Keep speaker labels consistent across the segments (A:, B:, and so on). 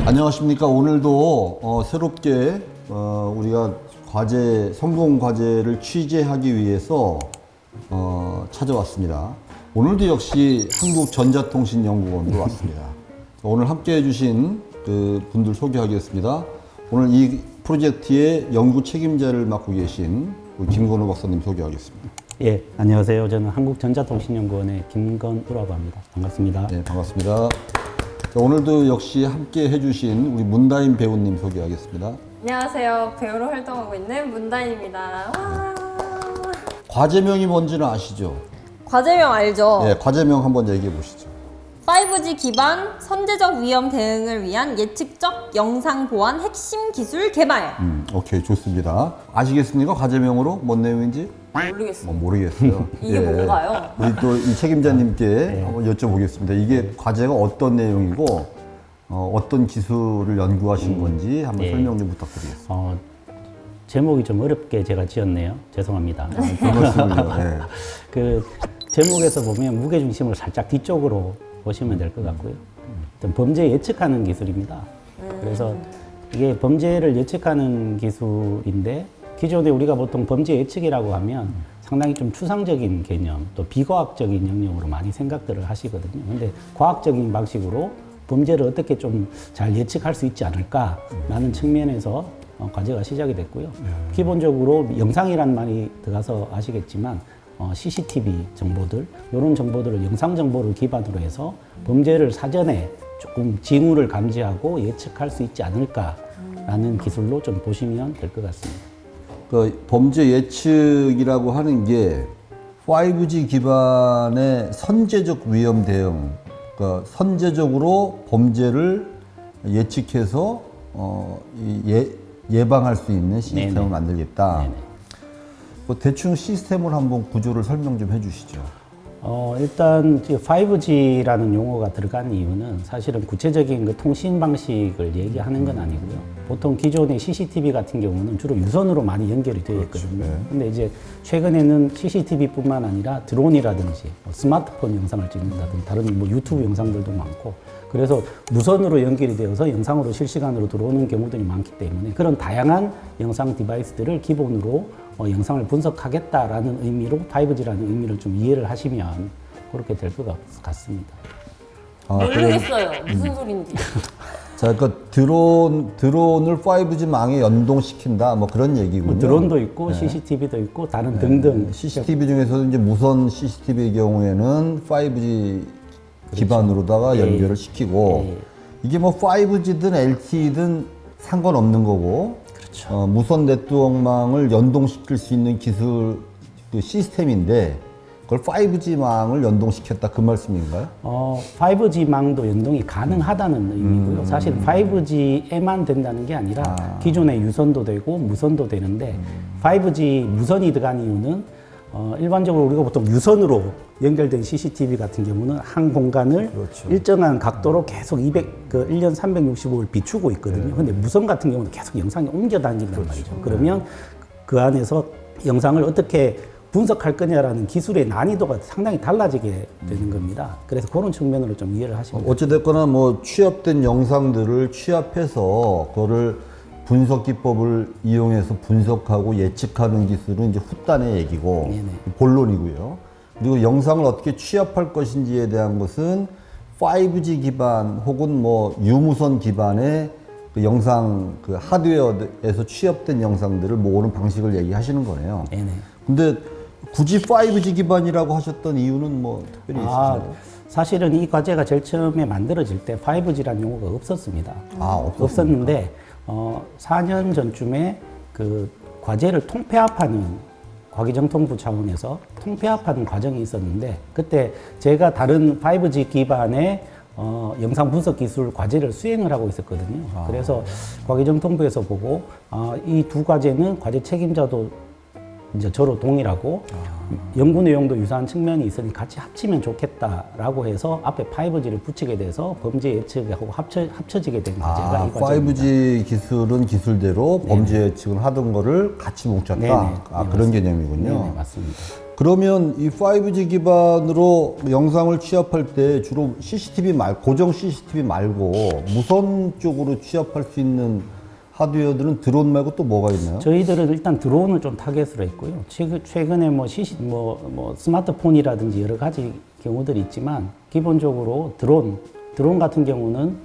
A: 안녕하십니까. 오늘도 새롭게 우리가 성공 과제를 취재하기 위해서 찾아왔습니다. 오늘도 역시 한국전자통신연구원으로 왔습니다. 오늘 함께 해주신 그 분들 소개하겠습니다. 오늘 이 프로젝트의 연구 책임자를 맡고 계신 우리 김건우 박사님 소개하겠습니다.
B: 예, 안녕하세요. 저는 한국전자통신연구원의 김건우라고 합니다. 반갑습니다.
A: 네, 반갑습니다. 자, 오늘도 역시 함께 해주신 우리 문다인 배우님 소개하겠습니다.
C: 안녕하세요. 배우로 활동하고 있는 문다인입니다. 와.
A: 과제명이 뭔지는 아시죠?
C: 과제명 알죠?
A: 네, 과제명 한번 얘기해 보시죠.
C: 5G 기반 선제적 위험 대응을 위한 예측적 영상 보안 핵심 기술 개발.
A: 오케이, 좋습니다. 아시겠습니까? 과제명으로 뭔 내용인지?
C: 모르겠어요.
A: 모르겠어요.
C: 이게 뭔가요?
A: 우리 또 이 책임자님께 한번 여쭤보겠습니다. 이게 과제가 어떤 내용이고 어떤 기술을 연구하신 건지 한번 설명 좀 부탁드리겠습니다.
B: 제목이 좀 어렵게 제가 지었네요. 죄송합니다.
A: 그렇습니다. 네.
B: 그 제목에서 보면 무게중심을 살짝 뒤쪽으로 보시면 될 것 같고요. 어떤 범죄 예측하는 기술입니다. 그래서 이게 범죄를 예측하는 기술인데 기존에 우리가 보통 범죄 예측이라고 하면 상당히 좀 추상적인 개념 또 비과학적인 영역으로 많이 생각들을 하시거든요. 근데 과학적인 방식으로 범죄를 어떻게 좀 잘 예측할 수 있지 않을까라는 측면에서 과제가 시작이 됐고요. 기본적으로 영상이란 말이 들어가서 아시겠지만 CCTV 정보들, 이런 정보들을 영상 정보를 기반으로 해서 범죄를 사전에 조금 징후를 감지하고 예측할 수 있지 않을까라는 기술로 좀 보시면 될 것 같습니다.
A: 그 범죄 예측이라고 하는 게 5G 기반의 선제적 위험 대응, 그러니까 선제적으로 범죄를 예측해서 예방할 수 있는 시스템을
B: 네네.
A: 만들겠다.
B: 네네.
A: 뭐 대충 시스템을 한번 구조를 설명 좀 해주시죠.
B: 일단 5G라는 용어가 들어간 이유는 사실은 구체적인 그 통신 방식을 얘기하는 건 아니고요. 보통 기존의 CCTV 같은 경우는 주로 유선으로 많이 연결이 되어 있거든요.
A: 네.
B: 근데 이제 최근에는 CCTV뿐만 아니라 드론이라든지 스마트폰 영상을 찍는다든지 다른 뭐 유튜브 영상들도 많고 그래서 무선으로 연결이 되어서 영상으로 실시간으로 들어오는 경우들이 많기 때문에 그런 다양한 영상 디바이스들을 기본으로 영상을 분석하겠다라는 의미로 5G라는 의미를 좀 이해를 하시면 그렇게 될 것 같습니다.
C: 모르겠어요. 무슨 소린지.
A: 자, 그러니까 드론을 5G 망에 연동시킨다, 뭐 그런 얘기군요.
B: 뭐 드론도 있고 CCTV도 있고 다른 등등.
A: CCTV 중에서도 이제 무선 CCTV의 경우에는 5G 기반으로다가 연결을 시키고 이게 뭐 5G든 LTE든 상관없는 거고 무선 네트워크망을 연동시킬 수 있는 기술 그 시스템인데 그걸 5G망을 연동시켰다 그 말씀인가요?
B: 5G망도 연동이 가능하다는 의미고요. 사실 5G에만 된다는 게 아니라 기존의 유선도 되고 무선도 되는데 5G 무선이 들어간 이유는 일반적으로 우리가 보통 유선으로 연결된 CCTV 같은 경우는 한 공간을 일정한 각도로 계속 1년 365일 비추고 있거든요. 근데 무선 같은 경우는 계속 영상이 옮겨 다닌단 말이죠. 그러면 그 안에서 영상을 어떻게 분석할 거냐라는 기술의 난이도가 상당히 달라지게 되는 겁니다. 그래서 그런 측면으로 좀 이해를 하시면 됩니다.
A: 어찌됐거나 뭐 취합된 영상들을 취합해서 그거를 분석 기법을 이용해서 분석하고 예측하는 기술은 이제 후단의 얘기고
B: 네네.
A: 본론이고요. 그리고 영상을 어떻게 취합할 것인지에 대한 것은 5G 기반 혹은 뭐 유무선 기반의 그 영상 그 하드웨어에서 취합된 영상들을 모으는 방식을 얘기하시는 거네요.
B: 네네.
A: 근데 굳이 5G 기반이라고 하셨던 이유는 뭐 특별히 있으신가요?
B: 사실은 이 과제가 제일 처음에 만들어질 때 5G라는 용어가 없었습니다. 없었는데 4년 전쯤에 그 과제를 통폐합하는 과기정통부 차원에서 통폐합하는 과정이 있었는데 그때 제가 다른 5G 기반의 영상 분석 기술 과제를 수행을 하고 있었거든요. 그래서 과기정통부에서 보고 이 두 과제는 과제 책임자도 이제 저로 동일하고 연구 내용도 유사한 측면이 있으니 같이 합치면 좋겠다라고 해서 앞에 5G를 붙이게 돼서 범죄 예측하고 합쳐지게 된 과제가 이 과제입니다.
A: 5G 기술은 기술대로 범죄 예측을 하던 거를 같이 뭉쳤다.
B: 네네.
A: 그런 개념이군요.
B: 네, 맞습니다.
A: 그러면 이 5G 기반으로 영상을 취합할 때 주로 고정 CCTV 말고 무선 쪽으로 취합할 수 있는 하드웨어들은 드론 말고 또 뭐가 있나요?
B: 저희들은 일단 드론을 좀 타겟으로 했고요. 최근에 스마트폰이라든지 여러 가지 경우들이 있지만 기본적으로 드론 같은 경우는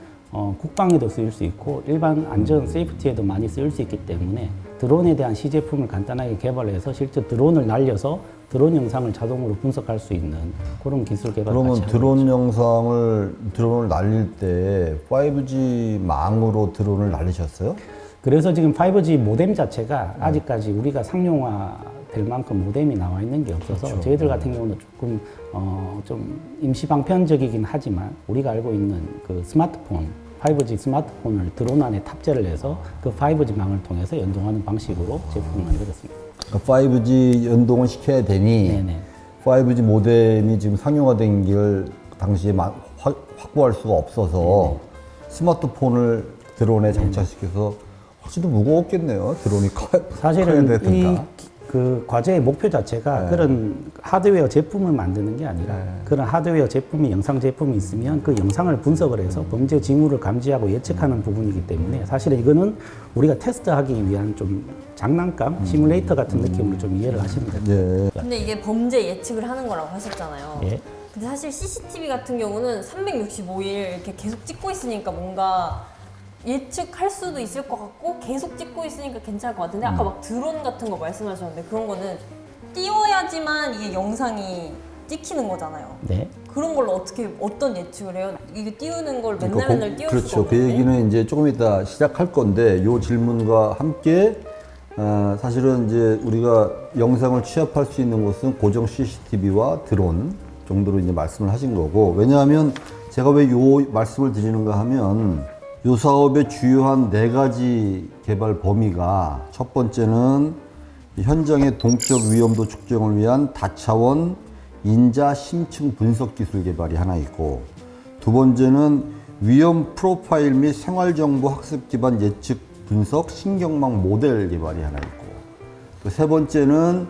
B: 국방에도 쓰일 수 있고 일반 안전 세이프티에도 많이 쓰일 수 있기 때문에 드론에 대한 시제품을 간단하게 개발해서 실제 드론을 날려서 드론 영상을 자동으로 분석할 수 있는 그런 기술 개발.
A: 그러면 드론을 날릴 때 5G 망으로 드론을 날리셨어요?
B: 그래서 지금 5G 모뎀 자체가 아직까지 우리가 상용화 될 만큼 모뎀이 나와 있는 게 없어서
A: 그렇죠.
B: 저희들 같은 경우는 조금 좀 임시 방편적이긴 하지만 우리가 알고 있는 그 스마트폰 5G 스마트폰을 드론 안에 탑재를 해서 그 5G 망을 통해서 연동하는 방식으로 제품을 만들었습니다.
A: 그러니까 5G 연동을 시켜야 되니
B: 네네.
A: 5G 모뎀이 지금 상용화된 길 당시에 확보할 수가 없어서 스마트폰을 드론에 장착시켜서 훨씬 더 무거웠겠네요. 드론이 커야
B: 사실은
A: 됐던가.
B: 그 과제의 목표 자체가
A: 네.
B: 그런 하드웨어 제품을 만드는 게 아니라
A: 네.
B: 그런 하드웨어 제품이 영상 제품이 있으면 그 영상을 분석을 해서 범죄 징후를 감지하고 예측하는 부분이기 때문에 사실은 이거는 우리가 테스트하기 위한 좀 장난감, 시뮬레이터 같은 느낌으로 좀 이해를 하시면 됩니다.
A: 예.
C: 근데 이게 범죄 예측을 하는 거라고 하셨잖아요.
B: 예.
C: 근데 사실 CCTV 같은 경우는 365일 이렇게 계속 찍고 있으니까 뭔가 예측할 수도 있을 것 같고 계속 찍고 있으니까 괜찮을 것 같은데 아까 막 드론 같은 거 말씀하셨는데 그런 거는 띄워야지만 이게 영상이 찍히는 거잖아요.
B: 네.
C: 그런 걸로 어떤 예측을 해요? 이게 띄우는 걸 맨날
A: 그러니까
C: 맨날 띄울 수가
A: 그렇죠. 그
C: 없는데.
A: 얘기는 이제 조금 이따 시작할 건데 이 질문과 함께 사실은 이제 우리가 영상을 취합할 수 있는 곳은 고정 CCTV와 드론 정도로 이제 말씀을 하신 거고 왜냐하면 제가 왜 이 말씀을 드리는가 하면 이 사업의 주요한 4가지 개발 범위가 첫 번째는 현장의 동적 위험도 측정을 위한 다차원 인자 심층 분석 기술 개발이 하나 있고 두 번째는 위험 프로파일 및 생활정보 학습 기반 예측 분석 신경망 모델 개발이 하나 있고 또 세 번째는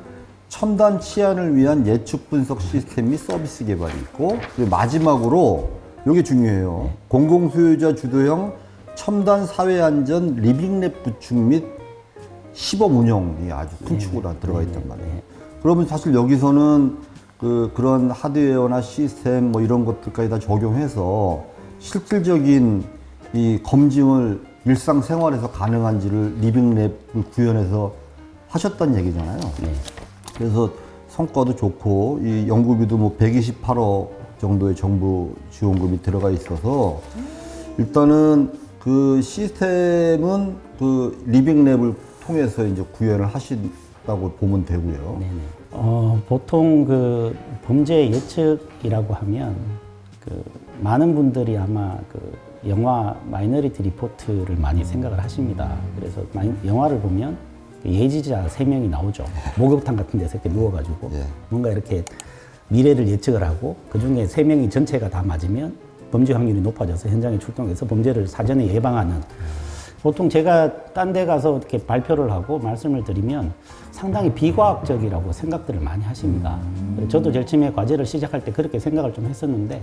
A: 첨단 치안을 위한 예측 분석 시스템 및 서비스 개발이 있고 그리고 마지막으로 이게 중요해요. 공공소유자 주도형 첨단 사회안전 리빙랩 구축 및 시범 운영이 아주 큰 축으로 들어가 있단 말이에요. 그러면 사실 여기서는 그런 하드웨어나 시스템 뭐 이런 것들까지 다 적용해서 실질적인 이 검증을 일상생활에서 가능한지를 리빙랩을 구현해서 하셨다는 얘기잖아요.
B: 네.
A: 그래서 성과도 좋고 이 연구비도 뭐 128억 정도의 정부 지원금이 들어가 있어서 일단은 그 시스템은 그 리빙랩을 통해서 이제 구현을 하신다고 보면 되고요.
B: 네네. 보통 그 범죄 예측이라고 하면 그 많은 분들이 아마 그 영화 마이너리티 리포트를 많이 생각을 하십니다. 그래서 영화를 보면 예지자 3명이 나오죠. 목욕탕 같은 데서 이렇게 누워가지고
A: 예.
B: 뭔가 이렇게 미래를 예측을 하고 그 중에 3명이 전체가 다 맞으면 범죄 확률이 높아져서 현장에 출동해서 범죄를 사전에 예방하는 보통 제가 딴 데 가서 이렇게 발표를 하고 말씀을 드리면 상당히 비과학적이라고 생각들을 많이 하십니다. 저도 제일 처음에 과제를 시작할 때 그렇게 생각을 좀 했었는데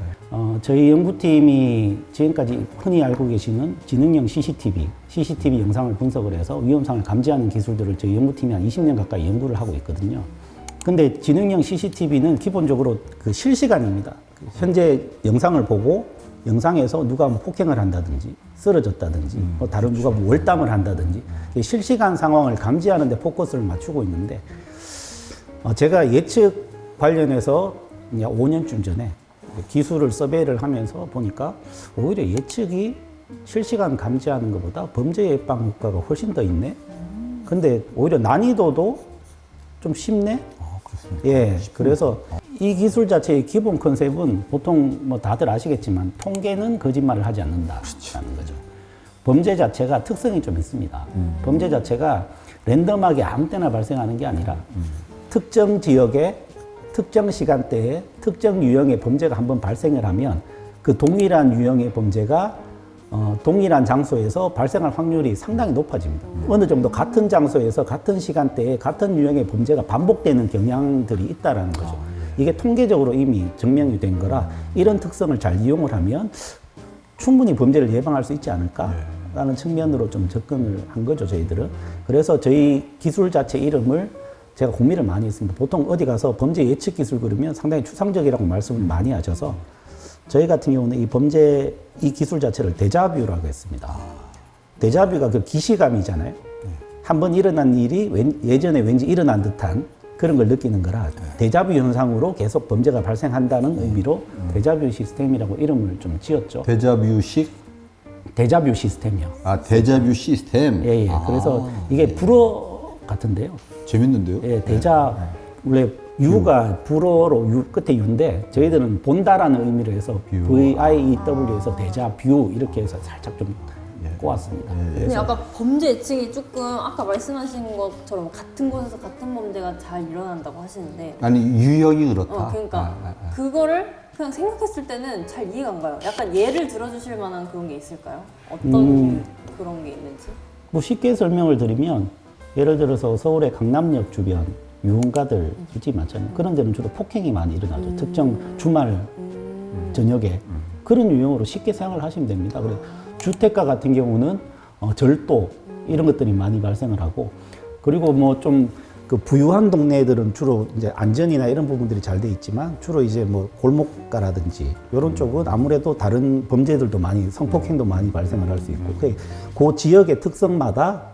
B: 저희 연구팀이 지금까지 흔히 알고 계시는 지능형 CCTV 영상을 분석을 해서 위험상을 감지하는 기술들을 저희 연구팀이 한 20년 가까이 연구를 하고 있거든요. 근데 지능형 CCTV는 기본적으로 그 실시간입니다. 현재 영상을 보고 영상에서 누가 뭐 폭행을 한다든지 쓰러졌다든지 뭐 다른 누가 뭐 월담을 한다든지 실시간 상황을 감지하는 데 포커스를 맞추고 있는데 제가 예측 관련해서 5년쯤 전에 기술을 서베이를 하면서 보니까 오히려 예측이 실시간 감지하는 것보다 범죄 예방 효과가 훨씬 더 있네. 근데 오히려 난이도도 좀 쉽네. 예, 그래서 이 기술 자체의 기본 컨셉은 보통 뭐 다들 아시겠지만 통계는 거짓말을 하지 않는다라는 거죠. 범죄 자체가 특성이 좀 있습니다. 범죄 자체가 랜덤하게 아무 때나 발생하는 게 아니라 특정 지역에 특정 시간대에 특정 유형의 범죄가 한번 발생을 하면 그 동일한 유형의 범죄가 동일한 장소에서 발생할 확률이 상당히 높아집니다. 어느 정도 같은 장소에서 같은 시간대에 같은 유형의 범죄가 반복되는 경향들이 있다라는 거죠. 이게 통계적으로 이미 증명이 된 거라 이런 특성을 잘 이용을 하면 충분히 범죄를 예방할 수 있지 않을까라는 측면으로 좀 접근을 한 거죠, 저희들은. 그래서 저희 기술 자체 이름을 제가 고민을 많이 했습니다. 보통 어디 가서 범죄 예측 기술 그러면 상당히 추상적이라고 말씀을 많이 하셔서 저희 같은 경우는 이 기술 자체를 데자뷰라고 했습니다. 데자뷰가 그 기시감이잖아요. 한번 일어난 일이 예전에 왠지 일어난 듯한 그런 걸 느끼는 거라 데자뷰 현상으로 계속 범죄가 발생한다는 의미로 데자뷰 시스템이라고 이름을 좀 지었죠.
A: 데자뷰식?
B: 데자뷰 시스템이요.
A: 아, 데자뷰 시스템?
B: 예, 예. 그래서 이게 불어 같은데요.
A: 재밌는데요?
B: 예, 원래 유가 불어로 유 끝에 유인데 저희들은 본다라는 의미로 해서 VIEW에서 데자뷰 이렇게 해서 살짝 좀 꼬았습니다.
C: 근데 아까 범죄 예측이 조금 아까 말씀하신 것처럼 같은 곳에서 같은 범죄가 잘 일어난다고 하시는데
A: 아니, 유형이 그렇다.
C: 그러니까 그거를 그냥 생각했을 때는 잘 이해가 안 가요. 약간 예를 들어주실 만한 그런 게 있을까요? 어떤 그런 게 있는지?
B: 뭐 쉽게 설명을 드리면 예를 들어서 서울의 강남역 주변 유흥가들 솔직히 많잖아요. 그런 데는 주로 폭행이 많이 일어나죠. 특정 주말 저녁에 그런 유형으로 쉽게 생각을 하시면 됩니다. 그래 주택가 같은 경우는 절도 이런 것들이 많이 발생을 하고 그리고 뭐 좀 그 부유한 동네들은 주로 이제 안전이나 이런 부분들이 잘 돼 있지만 주로 이제 뭐 골목가라든지 이런 쪽은 아무래도 다른 범죄들도 많이 성폭행도 많이 발생을 할 수 있고 그 지역의 특성마다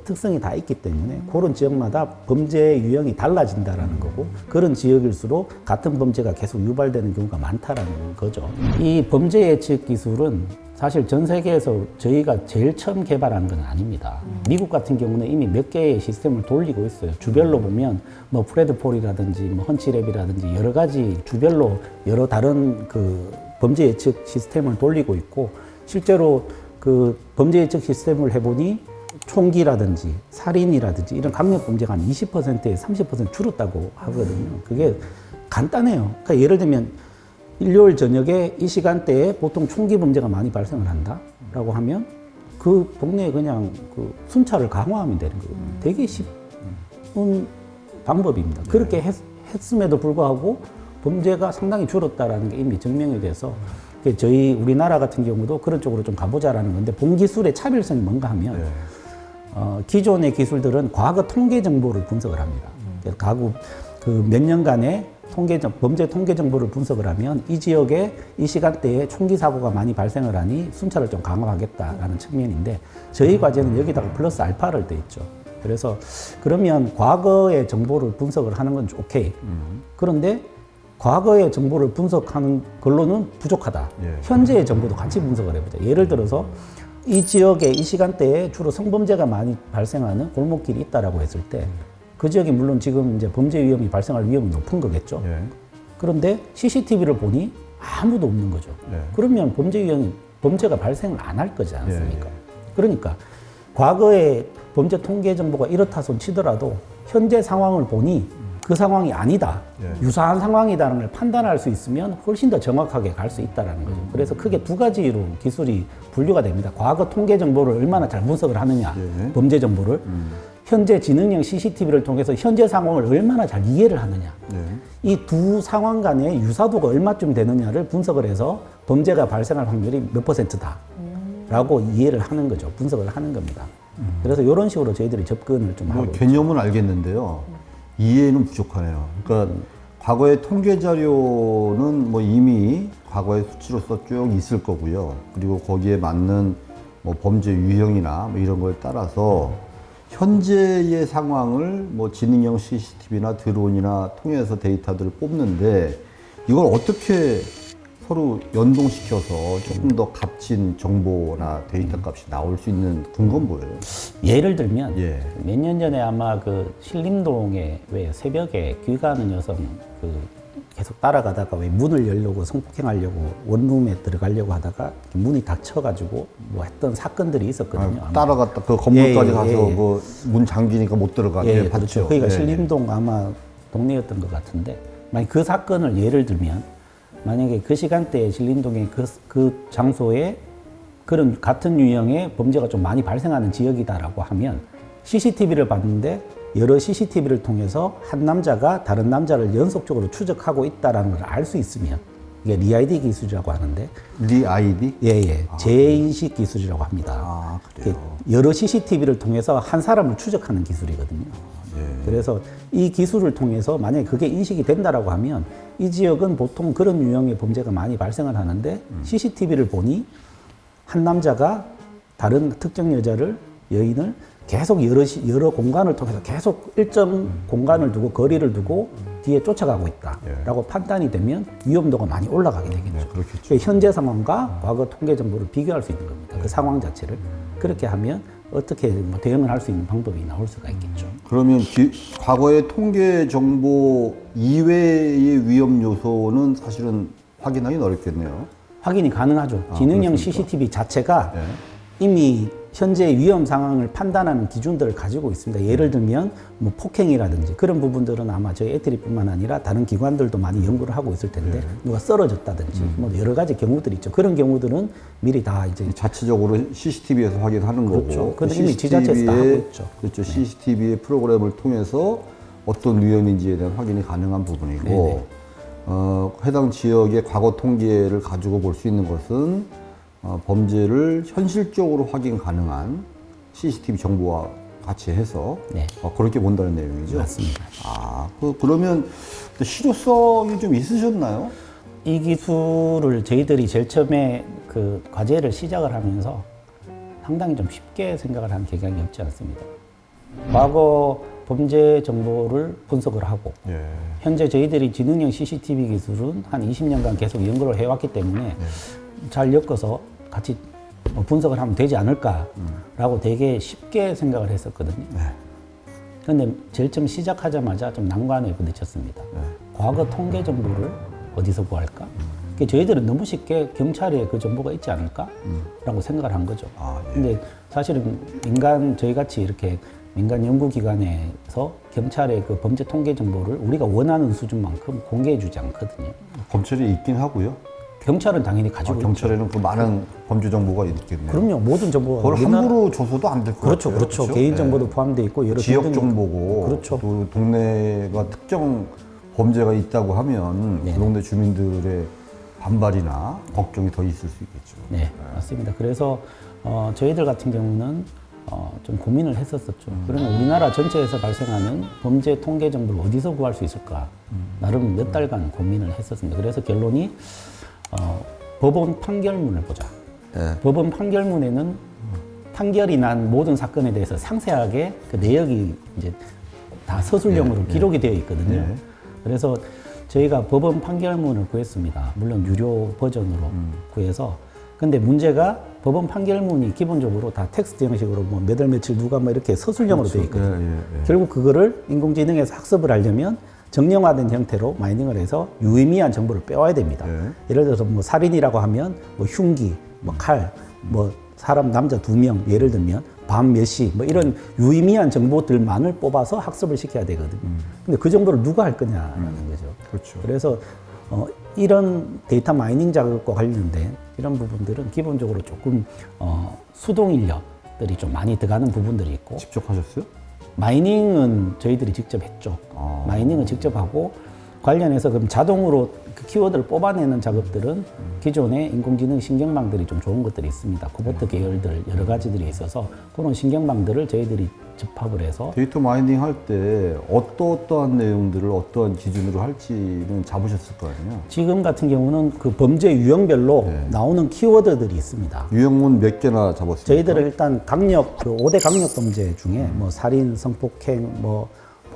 B: 특성이 다 있기 때문에 그런 지역마다 범죄 유형이 달라진다라는 거고 그런 지역일수록 같은 범죄가 계속 유발되는 경우가 많다라는 거죠. 이 범죄 예측 기술은 사실 전 세계에서 저희가 제일 처음 개발한 건 아닙니다. 미국 같은 경우는 이미 몇 개의 시스템을 돌리고 있어요. 주별로 보면 뭐 프레드폴이라든지 뭐 헌치랩이라든지 여러 가지 주별로 여러 다른 그 범죄 예측 시스템을 돌리고 있고 실제로 그 범죄 예측 시스템을 해보니 총기라든지 살인이라든지 이런 강력 범죄가 한 20%에 30% 줄었다고 하거든요. 그게 간단해요. 그러니까 예를 들면 일요일 저녁에 이 시간대에 보통 총기 범죄가 많이 발생을 한다라고 하면 그 동네에 그냥 그 순찰을 강화하면 되는 거거든요. 되게 쉬운 방법입니다. 그렇게 했음에도 불구하고 범죄가 상당히 줄었다라는 게 이미 증명이 돼서 저희 우리나라 같은 경우도 그런 쪽으로 좀 가보자라는 건데 본기술의 차별성이 뭔가 하면 기존의 기술들은 과거 통계 정보를 분석을 합니다. 과거 그 몇 년간의 범죄 통계 정보를 분석을 하면 이 지역에 이 시간대에 총기 사고가 많이 발생을 하니 순찰을 좀 강화하겠다라는 측면인데 저희 과제는 여기다가 플러스 알파를 돼 있죠. 그래서 그러면 과거의 정보를 분석을 하는 건 오케이. 그런데 과거의 정보를 분석하는 걸로는 부족하다. 현재의 정보도 같이 분석을 해보자. 예를 들어서 이 지역에 이 시간대에 주로 성범죄가 많이 발생하는 골목길이 있다라고 했을 때 그 지역이 물론 지금 이제 범죄 위험이 발생할 위험이 높은 거겠죠. 그런데 CCTV를 보니 아무도 없는 거죠. 그러면 범죄가 발생을 안 할 거지 않습니까? 그러니까 과거의 범죄 통계 정보가 이렇다 손 치더라도 현재 상황을 보니 그 상황이 아니다. 유사한 상황이라는 걸 판단할 수 있으면 훨씬 더 정확하게 갈 수 있다는 거죠. 그래서 크게 두 가지로 기술이 분류가 됩니다. 과거 통계 정보를 얼마나 잘 분석을 하느냐, 범죄 정보를. 현재 지능형 CCTV를 통해서 현재 상황을 얼마나 잘 이해를 하느냐. 이 두 상황 간의 유사도가 얼마쯤 되느냐를 분석을 해서 범죄가 발생할 확률이 몇 %다. 라고 이해를 하는 거죠. 분석을 하는 겁니다. 그래서 이런 식으로 저희들이 접근을 좀 하고 있죠.
A: 개념은 알겠는데요. 이해는 부족하네요. 그러니까 과거의 통계 자료는 뭐 이미 과거의 수치로서 쭉 있을 거고요. 그리고 거기에 맞는 뭐 범죄 유형이나 뭐 이런 거에 따라서 현재의 상황을 뭐 지능형 CCTV나 드론이나 통해서 데이터들을 뽑는데 이걸 어떻게 서로 연동시켜서 조금 더 값진 정보나 데이터 값이 나올 수 있는 근거는 뭐예요?
B: 예를 들면 몇 년 전에 아마 그 신림동에 왜 새벽에 귀가하는 여성 그 계속 따라가다가 왜 문을 열려고 성폭행하려고 원룸에 들어가려고 하다가 문이 닫혀가지고 뭐 했던 사건들이 있었거든요.
A: 따라갔다 그 건물까지 가서 그 문 잠기니까 못 들어가게
B: 그렇죠. 거기가 신림동 아마 동네였던 것 같은데 만약 그 사건을 예를 들면 만약에 그 시간대에 신림동에 그 장소에 그런 같은 유형의 범죄가 좀 많이 발생하는 지역이다라고 하면 CCTV를 봤는데 여러 CCTV를 통해서 한 남자가 다른 남자를 연속적으로 추적하고 있다는 걸 알 수 있으면 이게 리아이디 기술이라고 하는데
A: 리아이디?
B: 예예 재인식 기술이라고 합니다.
A: 아, 그래요?
B: 여러 CCTV를 통해서 한 사람을 추적하는 기술이거든요.
A: 예.
B: 그래서 이 기술을 통해서 만약에 그게 인식이 된다라고 하면 이 지역은 보통 그런 유형의 범죄가 많이 발생을 하는데 CCTV를 보니 한 남자가 다른 특정 여인을 계속 여러 공간을 통해서 계속 일정 공간을 두고 거리를 두고 뒤에 쫓아가고 있다라고 판단이 되면 위험도가 많이 올라가게 되겠죠.
A: 네, 그렇겠죠.
B: 그러니까 현재 상황과 과거 통계 정보를 비교할 수 있는 겁니다. 그 상황 자체를. 그렇게 하면 어떻게 뭐 대응을 할 수 있는 방법이 나올 수가 있겠죠.
A: 그러면 과거의 통계 정보 이외의 위험 요소는 사실은 확인하기 어렵겠네요.
B: 확인이 가능하죠. 지능형
A: 그렇습니까?
B: CCTV 자체가
A: 네.
B: 이미 현재 위험 상황을 판단하는 기준들을 가지고 있습니다. 예를 들면 뭐 폭행이라든지 그런 부분들은 아마 저희 애트리뿐만 아니라 다른 기관들도 많이 연구를 하고 있을 텐데 누가 쓰러졌다든지 뭐 여러 가지 경우들이 있죠. 그런 경우들은 미리 다 이제
A: 자체적으로 CCTV에서 확인하는
B: 그렇죠.
A: 거고.
B: 그건 이미 지자체에서 다 하고 있죠.
A: 그렇죠. CCTV의 프로그램을 통해서 어떤 위험인지에 대한 확인이 가능한 부분이고,
B: 네네.
A: 해당 지역의 과거 통계를 가지고 볼 수 있는 것은 범죄를 현실적으로 확인 가능한 CCTV 정보와 같이 해서
B: 네.
A: 그렇게 본다는 내용이죠.
B: 맞습니다.
A: 그러면 또 실효성이 좀 있으셨나요?
B: 이 기술을 저희들이 제일 처음에 그 과제를 시작을 하면서 상당히 좀 쉽게 생각을 한 경향이 없지 않습니다. 과거 범죄 정보를 분석을 하고
A: 예.
B: 현재 저희들이 지능형 CCTV 기술은 한 20년간 계속 연구를 해왔기 때문에 잘 엮어서 같이 분석을 하면 되지 않을까라고 되게 쉽게 생각을 했었거든요. 그런데 제일 처음 시작하자마자 좀 난관에 부딪혔습니다. 과거 통계 정보를 어디서 구할까? 저희들은 너무 쉽게 경찰에 그 정보가 있지 않을까라고 생각을 한 거죠. 근데 사실은 저희 같이 이렇게 민간 연구기관에서 경찰의 그 범죄 통계 정보를 우리가 원하는 수준만큼 공개해주지 않거든요.
A: 검찰이 있긴 하고요.
B: 경찰은 당연히 가지고 있죠.
A: 경찰에는 그 많은 범죄 정보가 있겠네요.
B: 그럼요. 모든 정보가
A: 그걸 함부로 줘서도 안 될 것
B: 그렇죠,
A: 같아요.
B: 그렇죠. 개인 정보도 포함되어 있고 여러
A: 지역
B: 등등이-
A: 정보고
B: 그렇죠.
A: 또 동네가 특정 범죄가 있다고 하면 그 동네 주민들의 반발이나 걱정이 더 있을 수 있겠죠.
B: 네, 맞습니다. 그래서 저희들 같은 경우는 좀 고민을 했었었죠. 그러면 우리나라 전체에서 발생하는 범죄 통계 정보를 어디서 구할 수 있을까? 나름 몇 달간 고민을 했었습니다. 그래서 결론이 법원 판결문을 보자.
A: 네.
B: 법원 판결문에는 판결이 난 모든 사건에 대해서 상세하게 그 내역이 이제 다 서술형으로 기록이 되어 있거든요.
A: 네.
B: 그래서 저희가 법원 판결문을 구했습니다. 물론 유료 버전으로 구해서. 근데 문제가 법원 판결문이 기본적으로 다 텍스트 형식으로 뭐 몇 월 며칠 누가 뭐 이렇게 서술형으로 되어 있거든요.
A: 예.
B: 결국 그거를 인공지능에서 학습을 하려면 정형화된 형태로 마이닝을 해서 유의미한 정보를 빼와야 됩니다. 예를 들어서 뭐 살인이라고 하면 뭐 흉기, 뭐 칼, 뭐 사람 남자 2명 예를 들면 밤 몇 시 뭐 이런 유의미한 정보들만을 뽑아서 학습을 시켜야 되거든요. 근데 그 정보를 누가 할 거냐라는 거죠.
A: 그렇죠.
B: 그래서 이런 데이터 마이닝 작업과 관련된 이런 부분들은 기본적으로 조금 수동 인력들이 좀 많이 들어가는 부분들이 있고
A: 직접 하셨어요?
B: 마이닝은 저희들이 직접 했죠. 마이닝은 직접 하고 관련해서 그럼 자동으로 그 키워드를 뽑아내는 작업들은 기존의 인공지능 신경망들이 좀 좋은 것들이 있습니다. 코보트 계열들 여러 가지들이 있어서 그런 신경망들을 저희들이 접합을 해서
A: 데이터 마이닝 할 때 어떠한 내용들을 어떠한 기준으로 할지는 잡으셨을 거 아니에요?
B: 지금 같은 경우는 그 범죄 유형별로 나오는 키워드들이 있습니다.
A: 유형문 몇 개나 잡았습니까?
B: 저희들은 일단 강력, 그 5대 강력 범죄 중에 뭐 살인, 성폭행, 뭐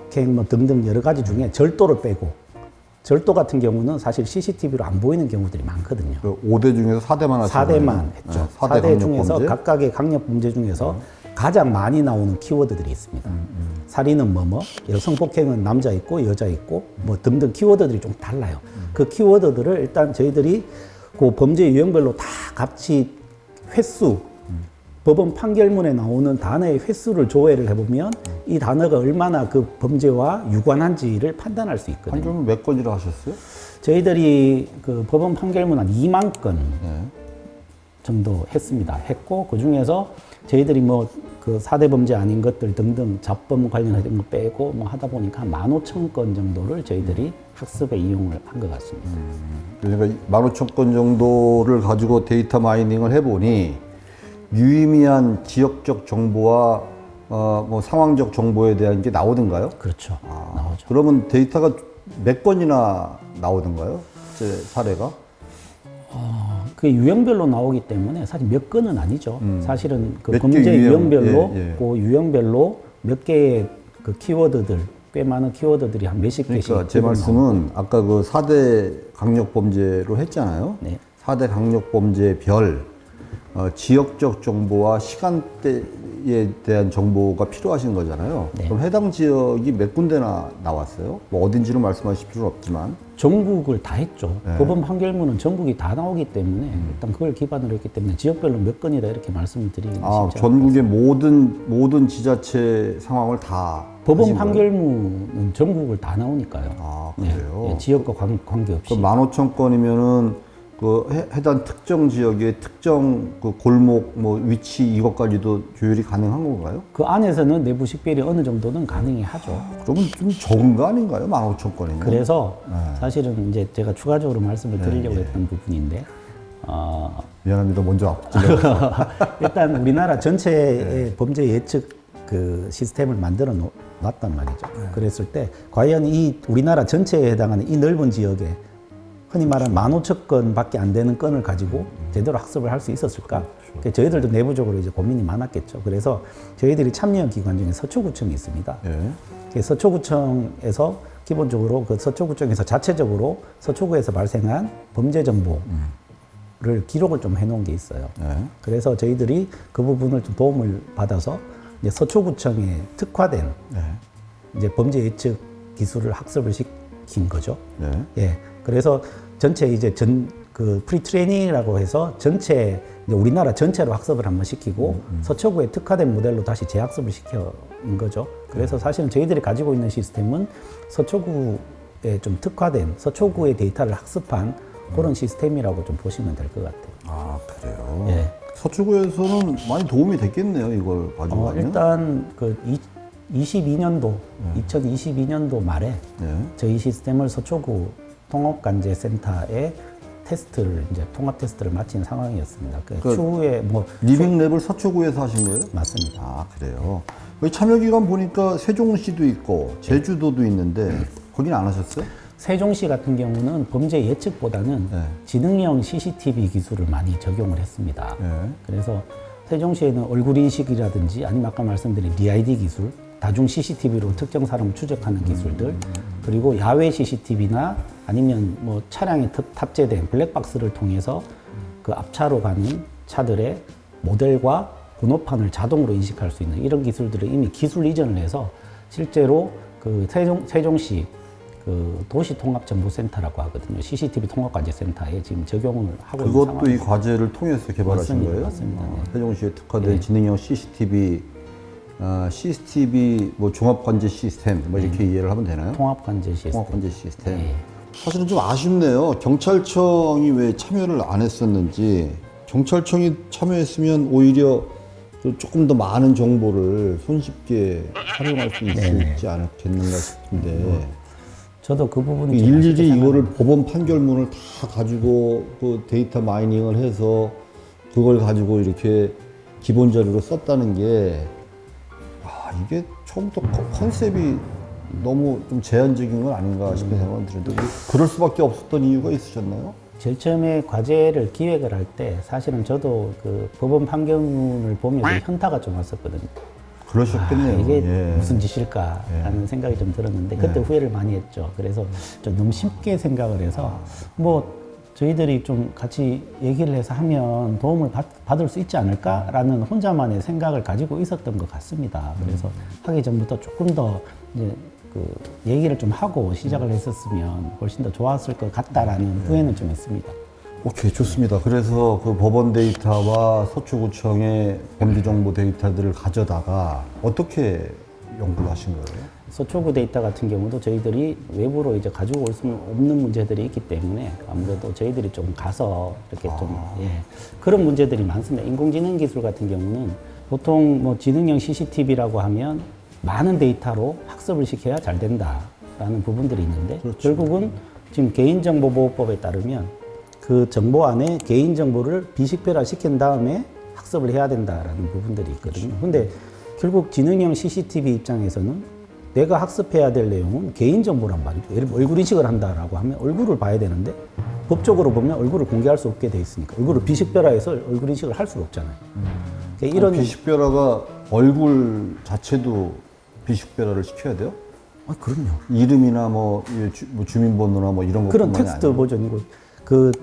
B: 폭행 뭐 등등 여러 가지 중에 절도를 빼고 절도 같은 경우는 사실 CCTV로 안 보이는 경우들이 많거든요.
A: 그 5대 중에서 4대만 하시고
B: 4대만 했죠. 4대 중에서 각각의 강력 범죄 중에서 가장 많이 나오는 키워드들이 있습니다. 살인은 뭐뭐, 성폭행은 남자 있고 여자 있고 뭐 등등 키워드들이 좀 달라요. 그 키워드들을 일단 저희들이 그 범죄 유형별로 다 같이 횟수 법원 판결문에 나오는 단어의 횟수를 조회를 해보면 이 단어가 얼마나 그 범죄와 유관한지를 판단할 수 있거든요.
A: 판결문 몇 건이라 하셨어요?
B: 저희들이 그 법원 판결문 한 2만 건 정도 했고 그 중에서 저희들이 뭐 그 4대 범죄 아닌 것들 등등 잡범 관련된 거 빼고 뭐 하다 보니까 한 15,000건 정도를 저희들이 학습에 이용을 한 것 같습니다.
A: 그러니까 15,000건 정도를 가지고 데이터 마이닝을 해보니 유의미한 지역적 정보와 뭐 상황적 정보에 대한 게 나오던가요?
B: 그렇죠. 나오죠.
A: 그러면 데이터가 몇 건이나 나오던가요? 제 사례가?
B: 그 유형별로 나오기 때문에 사실 몇 건은 아니죠. 사실은 그
A: 몇개
B: 범죄
A: 유형,
B: 유형별로
A: 예.
B: 그 유형별로 몇 개의 그 키워드들 꽤 많은 키워드들이 한 몇십 개씩.
A: 그러니까 제 말씀은 아까 그 4대 강력범죄로 했잖아요.
B: 네.
A: 4대 강력범죄별 지역적 정보와 시간대에 대한 정보가 필요하신 거잖아요.
B: 네.
A: 그럼 해당 지역이 몇 군데나 나왔어요? 뭐 어딘지는 말씀하실 필요는 없지만.
B: 전국을 다 했죠.
A: 네.
B: 법원 판결문은 전국이 다 나오기 때문에 일단 그걸 기반으로 했기 때문에 지역별로 몇 건이다 이렇게 말씀을 드리기는
A: 아,
B: 쉽지 않아요.
A: 전국의 모든 지자체 상황을 다
B: 법원
A: 하신 거예요?
B: 판결문은 전국을 다 나오니까요.
A: 아,
B: 네.
A: 그래요?
B: 네, 지역과 관계없이.
A: 그 15,000건이면은 그 해당 특정 지역의 특정 그 골목 뭐 위치 이것까지도 조율이 가능한 건가요?
B: 그 안에서는 내부 식별이 어느 정도는 가능히 하죠.
A: 그러면 좀 적은 거 아닌가요? 15,000건이면?
B: 그래서 사실은 이제 제가 추가적으로 말씀을 드리려고 했던 부분인데,
A: 미안합니다. 먼저 앞질러.
B: 일단 우리나라 전체의 범죄 예측 그 시스템을 만들어 놨단 말이죠. 그랬을 때 과연 이 우리나라 전체에 해당하는 이 넓은 지역에 흔히 말하는 15,000건밖에 안 되는 건을 가지고 제대로 학습을 할 수 있었을까? 그러니까 저희들도 내부적으로 이제 고민이 많았겠죠. 그래서 저희들이 참여한 기관 중에 서초구청이 있습니다.
A: 예.
B: 서초구청에서 기본적으로 그 서초구청에서 자체적으로 서초구에서 발생한 범죄 정보를 기록을 좀 해놓은 게 있어요.
A: 예.
B: 그래서 저희들이 그 부분을 좀 도움을 받아서 이제 서초구청에 특화된 이제 범죄 예측 기술을 학습을 시킨 거죠.
A: 예.
B: 예. 그래서 전체 이제 그 프리트레이닝이라고 해서 전체 이제 우리나라 전체로 학습을 한번 시키고 서초구에 특화된 모델로 다시 재학습을 시킨 거죠. 그래서 사실은 저희들이 가지고 있는 시스템은 서초구에 좀 특화된 서초구의 데이터를 학습한 그런 시스템이라고 좀 보시면 될 것 같아요.
A: 아, 그래요?
B: 예.
A: 서초구에서는 많이 도움이 됐겠네요. 이걸 가지고 가면.
B: 일단 그 22년도 2022년도 말에
A: 예.
B: 저희 시스템을 서초구 통합관제센터에 테스트를 이제 통합 테스트를 마친 상황이었습니다. 그 추후에 뭐
A: 리빙랩을 서초구에서 하신 거예요?
B: 맞습니다.
A: 아, 그래요? 여기 참여기관 보니까 세종시도 있고 제주도도 있는데 거긴 안 하셨어요?
B: 세종시 같은 경우는 범죄 예측보다는
A: 네.
B: 지능형 CCTV 기술을 많이 적용을 했습니다.
A: 네.
B: 그래서 세종시에는 얼굴 인식이라든지 아니면 아까 말씀드린 DID 기술, 다중 CCTV로 특정 사람을 추적하는 기술들, 그리고 야외 CCTV나 아니면 뭐 차량에 탑재된 블랙박스를 통해서 그 앞차로 가는 차들의 모델과 번호판을 자동으로 인식할 수 있는 이런 기술들을 이미 기술 이전을 해서 실제로 그 세종시 그 도시통합정보센터라고 하거든요. CCTV 통합관제센터에 지금 적용을 하고 있는
A: 그것도
B: 상황입니다.
A: 이 과제를 통해서 개발하신
B: 맞습니다.
A: 거예요?
B: 맞습니다. 네.
A: 세종시에 특화된 지능형 CCTV 뭐 종합관제 시스템 뭐 이렇게 이해를 하면 되나요?
B: 통합관제 시스템.
A: 통합관제 시스템.
B: 네.
A: 사실은 좀 아쉽네요. 경찰청이 왜 참여를 안 했었는지. 경찰청이 참여했으면 오히려 또 조금 더 많은 정보를 손쉽게 활용할 수 있지 않겠는가 싶은데.
B: 저도 그 부분이 좀
A: 일일이
B: 아쉽게
A: 이거를
B: 생각합니다.
A: 법원 판결문을 다 가지고 그 데이터 마이닝을 해서 그걸 가지고 이렇게 기본 자료로 썼다는 게 이게 처음부터 컨셉이 너무 좀 제한적인 건 아닌가 싶은 생각은 드는데 그럴 수밖에 없었던 이유가 있으셨나요?
B: 제일 처음에 과제를 기획을 할 때 사실은 저도 그 법원 판결문을 보면서 현타가 좀 왔었거든요.
A: 그러셨겠네요.
B: 이게
A: 예.
B: 무슨 짓일까라는 생각이 좀 들었는데 그때 후회를 많이 했죠. 그래서 좀 너무 쉽게 생각을 해서 뭐 저희들이 좀 같이 얘기를 해서 하면 도움을 받을 수 있지 않을까라는 혼자만의 생각을 가지고 있었던 것 같습니다. 그래서 하기 전부터 조금 더 이제 그 얘기를 좀 하고 시작을 했었으면 훨씬 더 좋았을 것 같다라는 후회는 좀 있습니다.
A: 오케이, 좋습니다. 그래서 그 법원 데이터와 서초구청의 범죄정보 데이터들을 가져다가 어떻게 연구를 하신 거예요?
B: 서초구 데이터 같은 경우도 저희들이 외부로 이제 가지고 올 수는 없는 문제들이 있기 때문에 아무래도 저희들이 좀 가서 이렇게 좀 그런 문제들이 많습니다. 인공지능 기술 같은 경우는 보통 뭐 지능형 CCTV라고 하면 많은 데이터로 학습을 시켜야 잘 된다라는 부분들이 있는데 결국은 지금 개인정보보호법에 따르면 그 정보 안에 개인정보를 비식별화 시킨 다음에 학습을 해야 된다라는 부분들이 있거든요. 근데 결국 지능형 CCTV 입장에서는 내가 학습해야 될 내용은 개인정보란 말이죠. 예를 들면 얼굴 인식을 한다라고 하면 얼굴을 봐야 되는데 법적으로 보면 얼굴을 공개할 수 없게 돼 있으니까 얼굴을 비식별화해서 얼굴 인식을 할 수가 없잖아요. 그러니까 이런
A: 비식별화가 얼굴 자체도 비식별화를 시켜야 돼요?
B: 아, 그럼요.
A: 이름이나 뭐 주민번호나 뭐 이런
B: 그런
A: 것뿐만이
B: 텍스트
A: 아니고.
B: 버전이고 그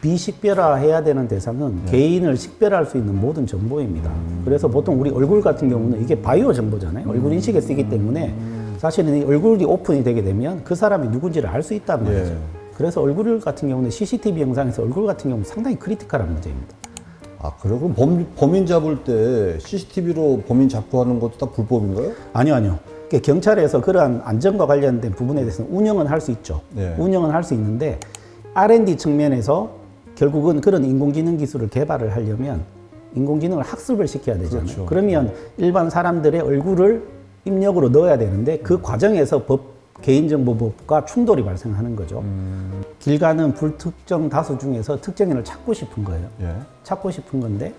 B: 비식별화 해야 되는 대상은 개인을 식별할 수 있는 모든 정보입니다. 그래서 보통 우리 얼굴 같은 경우는 이게 바이오 정보잖아요. 얼굴 인식에 쓰기 때문에 사실은 이 얼굴이 오픈이 되게 되면 그 사람이 누군지를 알 수 있단 말이죠. 그래서 얼굴 같은 경우는 CCTV 영상에서 얼굴 같은 경우는 상당히 크리티컬한 문제입니다.
A: 아, 그래요? 그럼 범인 잡을 때 CCTV로 범인 잡고 하는 것도 다 불법인가요?
B: 아니요. 그러니까 경찰에서 그러한 안전과 관련된 부분에 대해서는 운영은 할 수 있죠.
A: 네.
B: 운영은 할 수 있는데 R&D 측면에서 결국은 그런 인공지능 기술을 개발을 하려면 인공지능을 학습을 시켜야 되잖아요.
A: 그렇죠.
B: 그러면 일반 사람들의 얼굴을 입력으로 넣어야 되는데 그 과정에서 개인정보법과 충돌이 발생하는 거죠. 길 가는 불특정 다수 중에서 특정인을 찾고 싶은 거예요.
A: 예.
B: 찾고 싶은 건데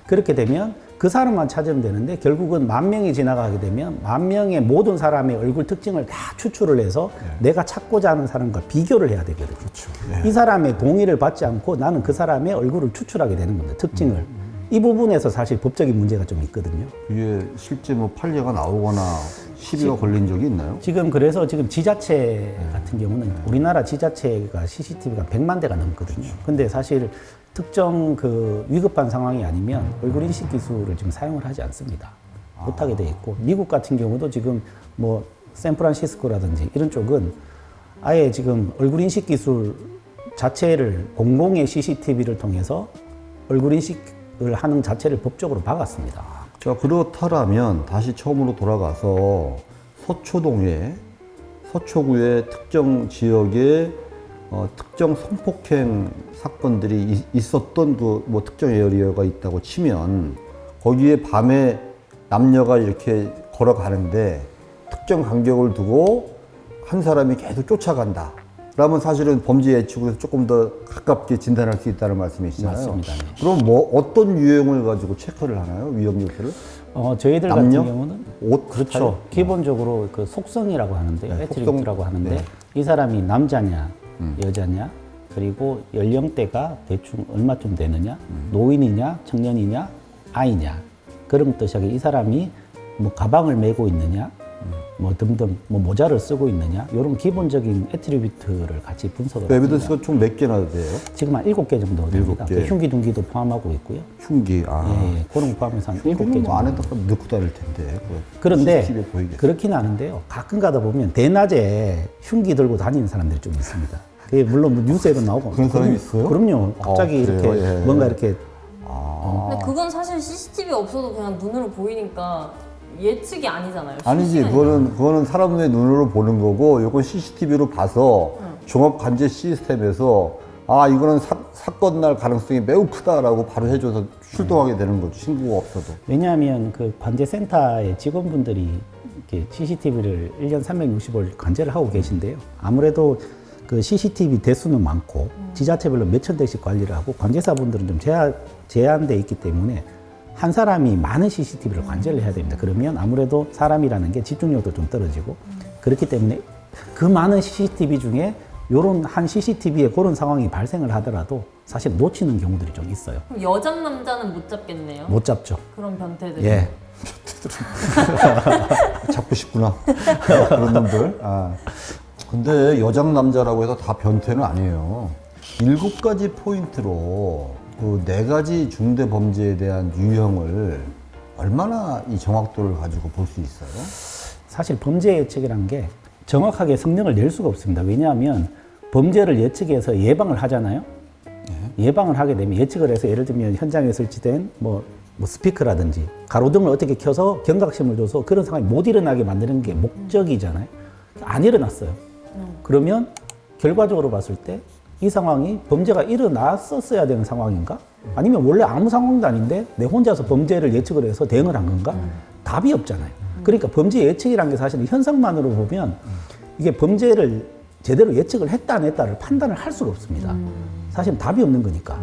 B: 그렇게 되면 그 사람만 찾으면 되는데 결국은 10,000명이 지나가게 되면 10,000명의 모든 사람의 얼굴 특징을 다 추출을 해서 내가 찾고자 하는 사람과 비교를 해야 되거든요.
A: 그렇죠.
B: 이 사람의 동의를 받지 않고 나는 그 사람의 얼굴을 추출하게 되는 겁니다. 특징을. 이 부분에서 사실 법적인 문제가 좀 있거든요.
A: 이게 실제 뭐 판례가 나오거나 시비가 걸린 적이 있나요?
B: 지금 그래서 지금 지자체 같은 경우는 우리나라 지자체가 CCTV가 100만 대가 넘거든요. 근데 사실 특정 그 위급한 상황이 아니면 얼굴 인식 기술을 지금 사용을 하지 않습니다. 못하게 돼 있고 미국 같은 경우도 지금 뭐 샌프란시스코라든지 이런 쪽은 아예 지금 얼굴 인식 기술 자체를 공공의 CCTV를 통해서 얼굴 인식을 하는 자체를 법적으로 막았습니다.
A: 자, 그렇다면 다시 처음으로 돌아가서 서초구의 특정 지역에 특정 성폭행 사건들이 있었던 그 뭐 특정 에어리어가 있다고 치면 거기에 밤에 남녀가 이렇게 걸어가는데 특정 간격을 두고 한 사람이 계속 쫓아간다. 그러면 사실은 범죄 예측으로 조금 더 가깝게 진단할 수 있다는 말씀이시잖아요.
B: 맞습니다. 네.
A: 그럼 뭐 어떤 유형을 가지고 체크를 하나요? 위험 요소를?
B: 저희들
A: 남녀?
B: 같은 경우는
A: 옷
B: 그렇죠.
A: 스타일?
B: 기본적으로 그 속성이라고 하는데요.
A: 네,
B: 애트리뷰트라고
A: 속성.
B: 하는데
A: 네.
B: 이 사람이 남자냐, 여자냐, 그리고 연령대가 대충 얼마쯤 되느냐, 노인이냐, 청년이냐, 아이냐 그런 것부터 시작해 이 사람이 뭐 가방을 메고 있느냐, 뭐 등등 뭐 모자를 쓰고 있느냐 이런 기본적인 애트리뷰트를 같이 분석을
A: 에비던스가 총 몇 개나 돼요?
B: 지금 한 7개 정도 됩니다.
A: 7개.
B: 그 흉기, 둔기도 포함하고 있고요.
A: 흉기.
B: 예, 그런 거 포함해서 한 7개
A: 흉기는
B: 정도.
A: 뭐 안에다가 넣고 다닐 텐데.
B: 그런데
A: CCTV에 보이게.
B: 그렇긴 하는데요. 가끔 가다 보면 대낮에 흉기 들고 다니는 사람들이 좀 있습니다. 그게 물론 뭐 뉴스에도 나오고.
A: 그런 사람이 있어요?
B: 그럼요. 갑자기
A: 그래요?
B: 이렇게
A: 예.
B: 뭔가 이렇게
C: 근데 그건 사실 CCTV 없어도 그냥 눈으로 보이니까 예측이 아니잖아요.
A: 아니지,
C: 실시간이잖아요.
A: 그거는 사람의 눈으로 보는 거고, 이건 CCTV로 봐서 종합 관제 시스템에서 아, 이거는 사건 날 가능성이 매우 크다라고 바로 해줘서 출동하게 되는 거죠. 신고가 없어도.
B: 왜냐하면 그 관제센터의 직원분들이 이렇게 CCTV를 1년 365일 관제를 하고 계신데요. 아무래도 그 CCTV 대수는 많고 지자체별로 몇천 대씩 관리를 하고 관제사분들은 좀 제한돼 있기 때문에 한 사람이 많은 CCTV를 관제를 해야 됩니다. 그러면 아무래도 사람이라는 게 집중력도 좀 떨어지고 그렇기 때문에 그 많은 CCTV 중에 요런 한 CCTV에 그런 상황이 발생을 하더라도 사실 놓치는 경우들이 좀 있어요.
C: 그럼 여자 남자는 못 잡겠네요.
B: 못 잡죠.
C: 그런 변태들.
B: 예.
A: 잡고 싶구나. 그런 놈들. 아. 근데 여장 남자라고 해서 다 변태는 아니에요. 7가지 포인트로 그 4가지 중대 범죄에 대한 유형을 얼마나 이 정확도를 가지고 볼 수 있어요?
B: 사실 범죄 예측이라는 게 정확하게 성능을 낼 수가 없습니다. 왜냐하면 범죄를 예측해서 예방을 하잖아요. 예방을 하게 되면 예측을 해서 예를 들면 현장에 설치된 뭐 뭐 스피커라든지 가로등을 어떻게 켜서 경각심을 줘서 그런 상황이 못 일어나게 만드는 게 목적이잖아요. 안 일어났어요. 그러면 결과적으로 봤을 때 이 상황이 범죄가 일어났었어야 되는 상황인가? 아니면 원래 아무 상황도 아닌데 내 혼자서 범죄를 예측을 해서 대응을 한 건가? 답이 없잖아요. 그러니까 범죄 예측이라는 게 사실은 현상만으로 보면 이게 범죄를 제대로 예측을 했다 안 했다를 판단을 할 수가 없습니다. 사실은 답이 없는 거니까.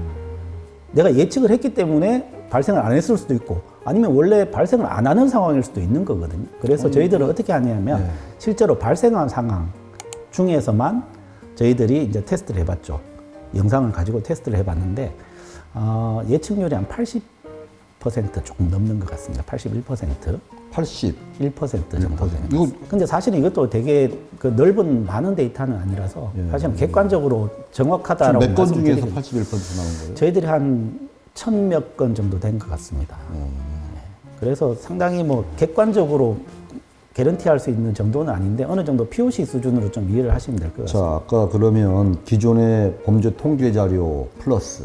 B: 내가 예측을 했기 때문에 발생을 안 했을 수도 있고 아니면 원래 발생을 안 하는 상황일 수도 있는 거거든요. 그래서 저희들은 어떻게 하냐면 실제로 발생한 상황 중에서만 저희들이 이제 테스트를 해봤죠. 영상을 가지고 테스트를 해봤는데 예측률이 한 80% 조금 넘는 것 같습니다. 81%,
A: 81%
B: 정도 되는
A: 이거
B: 근데 사실은 이것도 되게 그 넓은 많은 데이터는 아니라서 사실은 객관적으로 정확하다라고
A: 몇 건 중에서
B: 말씀드리기
A: 81% 나온 거예요?
B: 저희들이 한 1000몇 건 정도 된 것 같습니다. 그래서 상당히 뭐 객관적으로 개런티할 수 있는 정도는 아닌데 어느 정도 POC 수준으로 좀 이해를 하시면 될 것 같습니다.
A: 자, 아까 그러면 기존의 범죄 통계 자료 플러스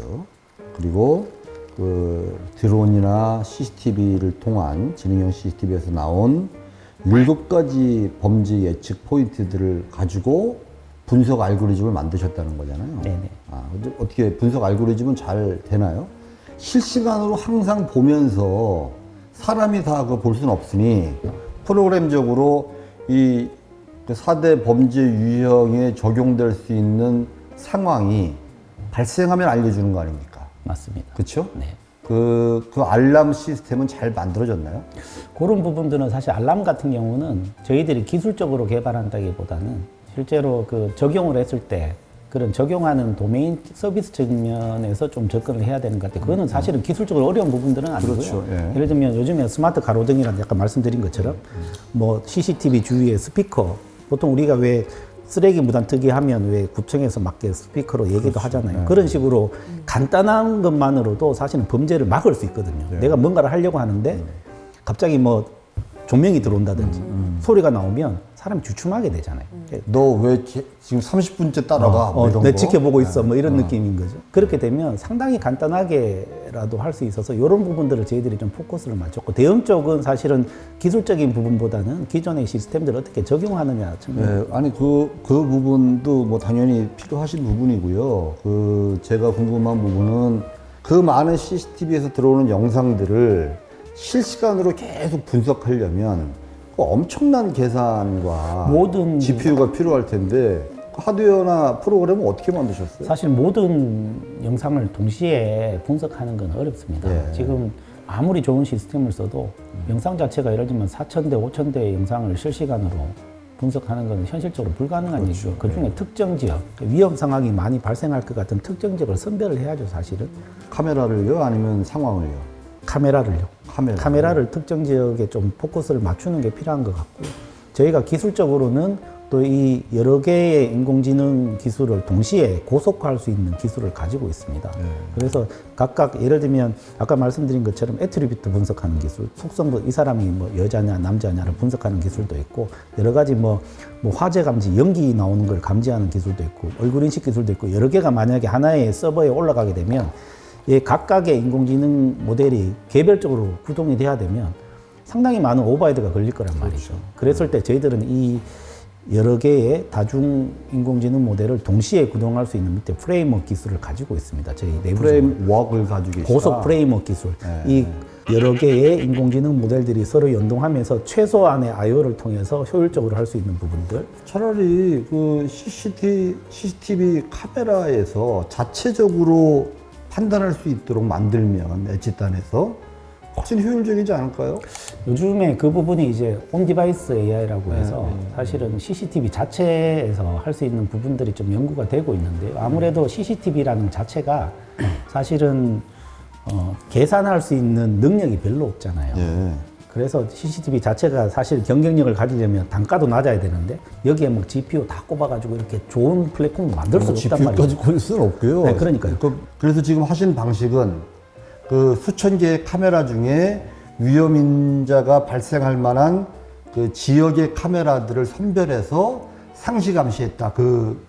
A: 그리고 그 드론이나 CCTV를 통한 지능형 CCTV에서 나온 7가지 범죄 예측 포인트들을 가지고 분석 알고리즘을 만드셨다는 거잖아요.
B: 네네.
A: 근데 어떻게 분석 알고리즘은 잘 되나요? 실시간으로 항상 보면서 사람이 다 그거 볼 수는 없으니 프로그램적으로 이 4대 범죄 유형에 적용될 수 있는 상황이 발생하면 알려주는 거 아닙니까?
B: 맞습니다.
A: 그렇죠?
B: 네.
A: 그 알람 시스템은 잘 만들어졌나요?
B: 그런 부분들은 사실 알람 같은 경우는 저희들이 기술적으로 개발한다기보다는 실제로 그 적용을 했을 때 그런 적용하는 도메인 서비스 측면에서 좀 접근을 해야 되는 것 같아요. 그거는 사실은 기술적으로 어려운 부분들은 아니고요.
A: 그렇죠. 예.
B: 예를 들면 요즘에 스마트 가로등이라는 약간 말씀드린 것처럼 뭐 CCTV 주위에 스피커 보통 우리가 왜 쓰레기 무단 특이하면 왜 구청에서 맞게 스피커로 얘기도 하잖아요. 그런 식으로 간단한 것만으로도 사실은 범죄를 막을 수 있거든요. 내가 뭔가를 하려고 하는데 갑자기 뭐 조명이 들어온다든지 소리가 나오면 사람이 주춤하게 되잖아요.
A: 너 왜 지금 30분째 따라가? 뭐 이런
B: 내
A: 거?
B: 지켜보고 있어. 뭐 이런 느낌인 거죠. 그렇게 되면 상당히 간단하게라도 할 수 있어서 이런 부분들을 저희들이 좀 포커스를 맞췄고 대응 쪽은 사실은 기술적인 부분보다는 기존의 시스템들을 어떻게 적용하느냐 측면.
A: 네, 아니 그 부분도 뭐 당연히 필요하신 부분이고요. 제가 궁금한 부분은 그 많은 CCTV에서 들어오는 영상들을 실시간으로 계속 분석하려면 엄청난 계산과
B: 모든
A: GPU가 필요할 텐데 하드웨어나 프로그램은 어떻게 만드셨어요?
B: 사실 모든 영상을 동시에 분석하는 건 어렵습니다.
A: 예.
B: 지금 아무리 좋은 시스템을 써도 영상 자체가 예를 들면 4,000대, 5,000대의 영상을 실시간으로 분석하는 건 현실적으로 불가능한 얘기죠. 그중에 특정 지역, 위험 상황이 많이 발생할 것 같은 특정 지역을 선별을 해야죠, 사실은.
A: 카메라를요? 아니면 상황을요?
B: 카메라를요.
A: 카메라를
B: 특정 지역에 좀 포커스를 맞추는 게 필요한 것 같고요. 저희가 기술적으로는 또 이 여러 개의 인공지능 기술을 동시에 고속화할 수 있는 기술을 가지고 있습니다. 그래서 각각 예를 들면 아까 말씀드린 것처럼 애트리뷰트 분석하는 기술, 속성, 이 사람이 뭐 여자냐 남자냐를 분석하는 기술도 있고 여러 가지 뭐 화재 감지, 연기 나오는 걸 감지하는 기술도 있고 얼굴 인식 기술도 있고 여러 개가 만약에 하나의 서버에 올라가게 되면 이 각각의 인공지능 모델이 개별적으로 구동이 돼야 되면 상당히 많은 오버헤드가 걸릴 거란 말이죠. 그랬을 때 저희들은 이 여러 개의 다중 인공지능 모델을 동시에 구동할 수 있는 밑에 프레임워크 기술을 가지고 있습니다. 저희 내부적으로.
A: 프레임워크를 가지고 계시다.
B: 고속 프레임워크 기술.
A: 네.
B: 이 여러 개의 인공지능 모델들이 서로 연동하면서 최소한의 I/O를 통해서 효율적으로 할 수 있는 부분들.
A: 차라리 그 CCTV 카메라에서 자체적으로 판단할 수 있도록 만들면 엣지단에서 훨씬 효율적이지 않을까요?
B: 요즘에 그 부분이 이제 온디바이스 AI라고 해서 사실은 CCTV 자체에서 할 수 있는 부분들이 좀 연구가 되고 있는데요. 아무래도 CCTV라는 자체가 사실은 계산할 수 있는 능력이 별로 없잖아요.
A: 예.
B: 그래서 CCTV 자체가 사실 경쟁력을 가지려면 단가도 낮아야 되는데 여기에 뭐 GPU 다 꼽아가지고 이렇게 좋은 플랫폼을 만들 수 없단 말이에요.
A: GPU까지 꽂을 수는 없고요.
B: 네, 그러니까요.
A: 그래서 지금 하신 방식은 그 수천 개의 카메라 중에 위험인자가 발생할 만한 그 지역의 카메라들을 선별해서 상시 감시했다. 그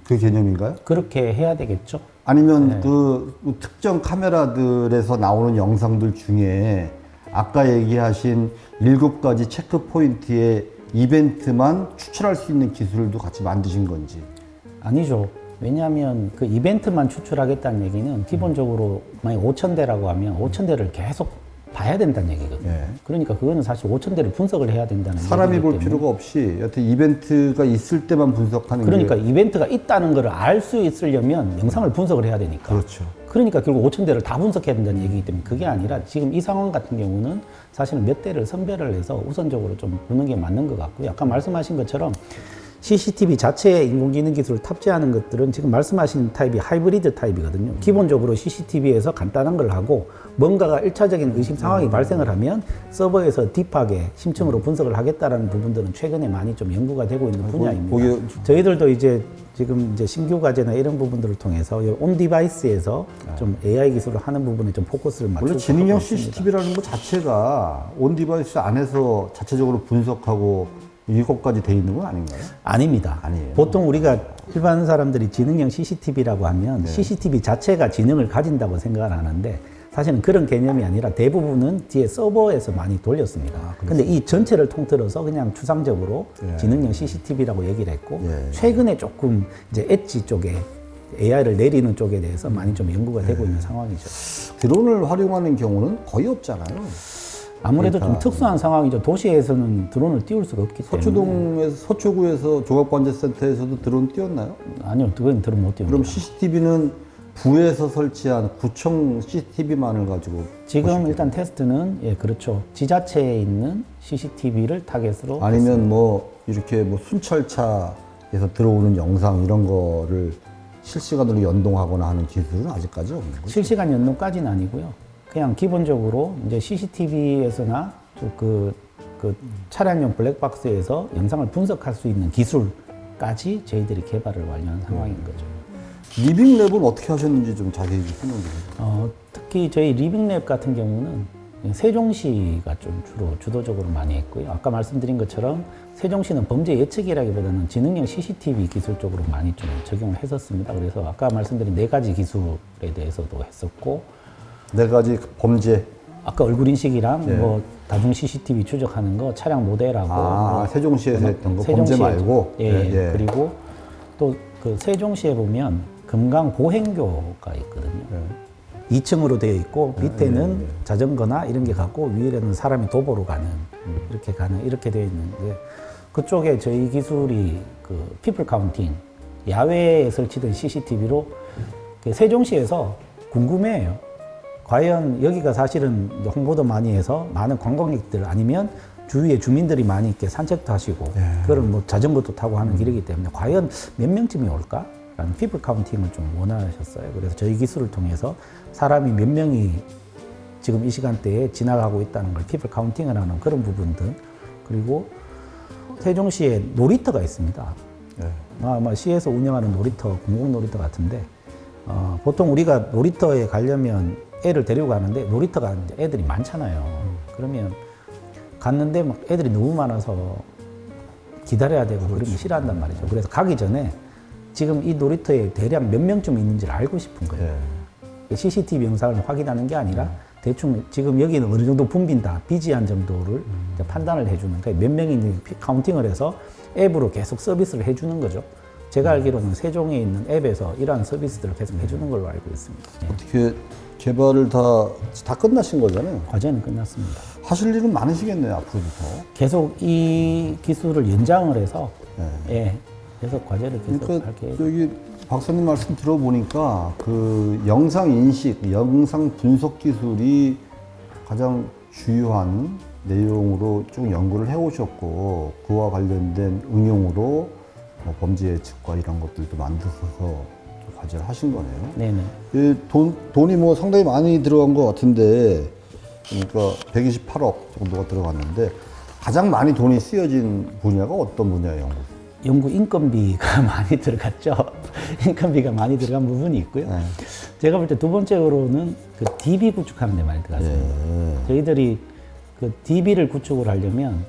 A: 개념인가요?
B: 그렇게 해야 되겠죠.
A: 아니면
B: 네.
A: 그 특정 카메라들에서 나오는 영상들 중에 아까 얘기하신 7가지 체크 포인트의 이벤트만 추출할 수 있는 기술도 같이 만드신 건지.
B: 아니죠. 왜냐하면 그 이벤트만 추출하겠다는 얘기는 기본적으로 만약 5,000대라고 하면 5,000대를 계속 봐야 된다는 얘기거든요.
A: 예.
B: 그러니까 그거는 사실 5,000대를 분석을 해야 된다는
A: 사람이
B: 얘기이기
A: 볼
B: 때문에.
A: 필요가 없이 여튼 이벤트가 있을 때만 분석하는
B: 그러니까
A: 게
B: 이벤트가 있다는 걸 알 수 있으려면 영상을 분석을 해야 되니까.
A: 그렇죠.
B: 그러니까 결국 5,000대를 다 분석해야 된다는 얘기이기 때문에 그게 아니라 지금 이 상황 같은 경우는 사실은 몇 대를 선별을 해서 우선적으로 좀 보는 게 맞는 것 같고요. 아까 말씀하신 것처럼 CCTV 자체에 인공지능 기술을 탑재하는 것들은 지금 말씀하신 타입이 하이브리드 타입이거든요. 기본적으로 CCTV에서 간단한 걸 하고 뭔가가 1차적인 의심 상황이 발생을 하면 서버에서 딥하게 심층으로 분석을 하겠다라는 부분들은 최근에 많이 좀 연구가 되고 있는 분야입니다.
A: 거기-
B: 저희들도 이제 지금 이제 신규 과제나 이런 부분들을 통해서 온 디바이스에서 좀 AI 기술을 하는 부분에 좀 포커스를 맞추고
A: 원래 지능형
B: 하고 있습니다.
A: CCTV라는 것 자체가 온 디바이스 안에서 자체적으로 분석하고 이것까지 돼 있는 건 아닌가요?
B: 아닙니다.
A: 아니에요.
B: 보통 우리가 일반 사람들이 지능형 CCTV라고 하면
A: 네.
B: CCTV 자체가 지능을 가진다고 생각을 하는데 사실은 그런 개념이 아니라 대부분은 뒤에 서버에서 많이 돌렸습니다. 근데 이 전체를 통틀어서 그냥 추상적으로
A: 예.
B: 지능형 CCTV라고 얘기를 했고
A: 예.
B: 최근에 조금 이제 엣지 쪽에 AI를 내리는 쪽에 대해서 많이 좀 연구가 되고
A: 예.
B: 있는 상황이죠.
A: 드론을 활용하는 경우는 거의 없잖아요.
B: 아무래도 좀
A: 그러니까.
B: 특수한 상황이죠. 도시에서는 드론을 띄울 수가 없기 때문에.
A: 서초동에서 서초구에서 종합관제센터에서도 드론 띄웠나요?
B: 아니요, 그건 드론 못 띄웁니다.
A: 그럼 CCTV는 부에서 설치한 구청 CCTV만을 가지고
B: 지금 일단 테스트는 예 그렇죠. 지자체에 있는 CCTV를 타겟으로
A: 아니면 뭐 이렇게 뭐 순찰차에서 들어오는 영상 이런 거를 실시간으로 연동하거나 하는 기술은 아직까지 없는 거죠.
B: 실시간 연동까지는 아니고요. 그냥 기본적으로 이제 CCTV에서나 그 차량용 블랙박스에서 영상을 분석할 수 있는 기술까지 저희들이 개발을 완료한 상황인 거죠.
A: 리빙랩은 어떻게 하셨는지 좀 자세히 설명 좀 해주세요.
B: 특히 저희 리빙랩 같은 경우는 세종시가 좀 주로 주도적으로 많이 했고요. 아까 말씀드린 것처럼 세종시는 범죄 예측이라기보다는 지능형 CCTV 기술 쪽으로 많이 좀 적용을 했었습니다. 그래서 아까 말씀드린 4가지 기술에 대해서도 했었고
A: 4가지 범죄.
B: 아까 얼굴 인식이랑
A: 네.
B: 뭐 다중 CCTV 추적하는 거, 차량 모델하고 뭐
A: 세종시에서 했던 거 범죄
B: 세종시에
A: 말고.
B: 예,
A: 예.
B: 그리고 또 그 세종시에 보면 금강 보행교가 있거든요.
A: 예.
B: 2층으로 되어 있고 밑에는
A: 예.
B: 자전거나 이런 게 가고 위에는 사람이 도보로 가는 이렇게 되어 있는데 그쪽에 저희 기술이 그 피플 카운팅 야외에 설치된 CCTV로 세종시에서 궁금해해요. 과연 여기가 사실은 홍보도 많이 해서 많은 관광객들 아니면 주위에 주민들이 많이 이렇게 산책도 하시고 그걸 뭐 자전거도 타고 하는 길이기 때문에 과연 몇 명쯤이 올까? 라는 피플 카운팅을 좀 원하셨어요. 그래서 저희 기술을 통해서 사람이 몇 명이 지금 이 시간대에 지나가고 있다는 걸 피플 카운팅을 하는 그런 부분들 그리고 세종시에 놀이터가 있습니다.
A: 예.
B: 아마 시에서 운영하는 놀이터, 공공 놀이터 같은데 보통 우리가 놀이터에 가려면 애를 데리고 가는데 놀이터가 이제 애들이 많잖아요. 그러면 갔는데 막 애들이 너무 많아서 기다려야 되고 그러면 싫어한단 말이죠. 그래서 가기 전에 지금 이 놀이터에 대략 몇 명쯤 있는지를 알고 싶은 거예요.
A: 예.
B: CCTV 영상을 확인하는 게 아니라 대충 지금 여기는 어느 정도 붐빈다, 비지한 정도를 이제 판단을 해주는, 그러니까 몇 명이 있는지 카운팅을 해서 앱으로 계속 서비스를 해주는 거죠. 제가 알기로는 세종에 있는 앱에서 이러한 서비스들을 계속 해주는 걸로 알고 있습니다. 네.
A: 어떻게 개발을 다 끝나신 거잖아요.
B: 과제는 끝났습니다.
A: 하실 일은 많으시겠네요, 앞으로도 더.
B: 계속 이 기술을 연장을 해서 예, 계속 과제를 계속
A: 그러니까
B: 할게.
A: 여기 박사님 말씀 들어보니까 그 영상 인식, 영상 분석 기술이 가장 주요한 내용으로 쭉 연구를 해오셨고 그와 관련된 응용으로 뭐 범죄 예측과 이런 것들도 만드셔서 과제를 하신 거네요.
B: 네네.
A: 이 돈이 뭐 상당히 많이 들어간 것 같은데 그러니까 128억 정도가 들어갔는데 가장 많이 돈이 쓰여진 분야가 어떤 분야예요?
B: 연구 인건비가 많이 들어갔죠. 인건비가 많이 들어간 부분이 있고요.
A: 네.
B: 제가 볼 때 두 번째로는 그 DB 구축하는 데 많이 들어갔습니다.
A: 예.
B: 저희들이 그 DB를 구축을 하려면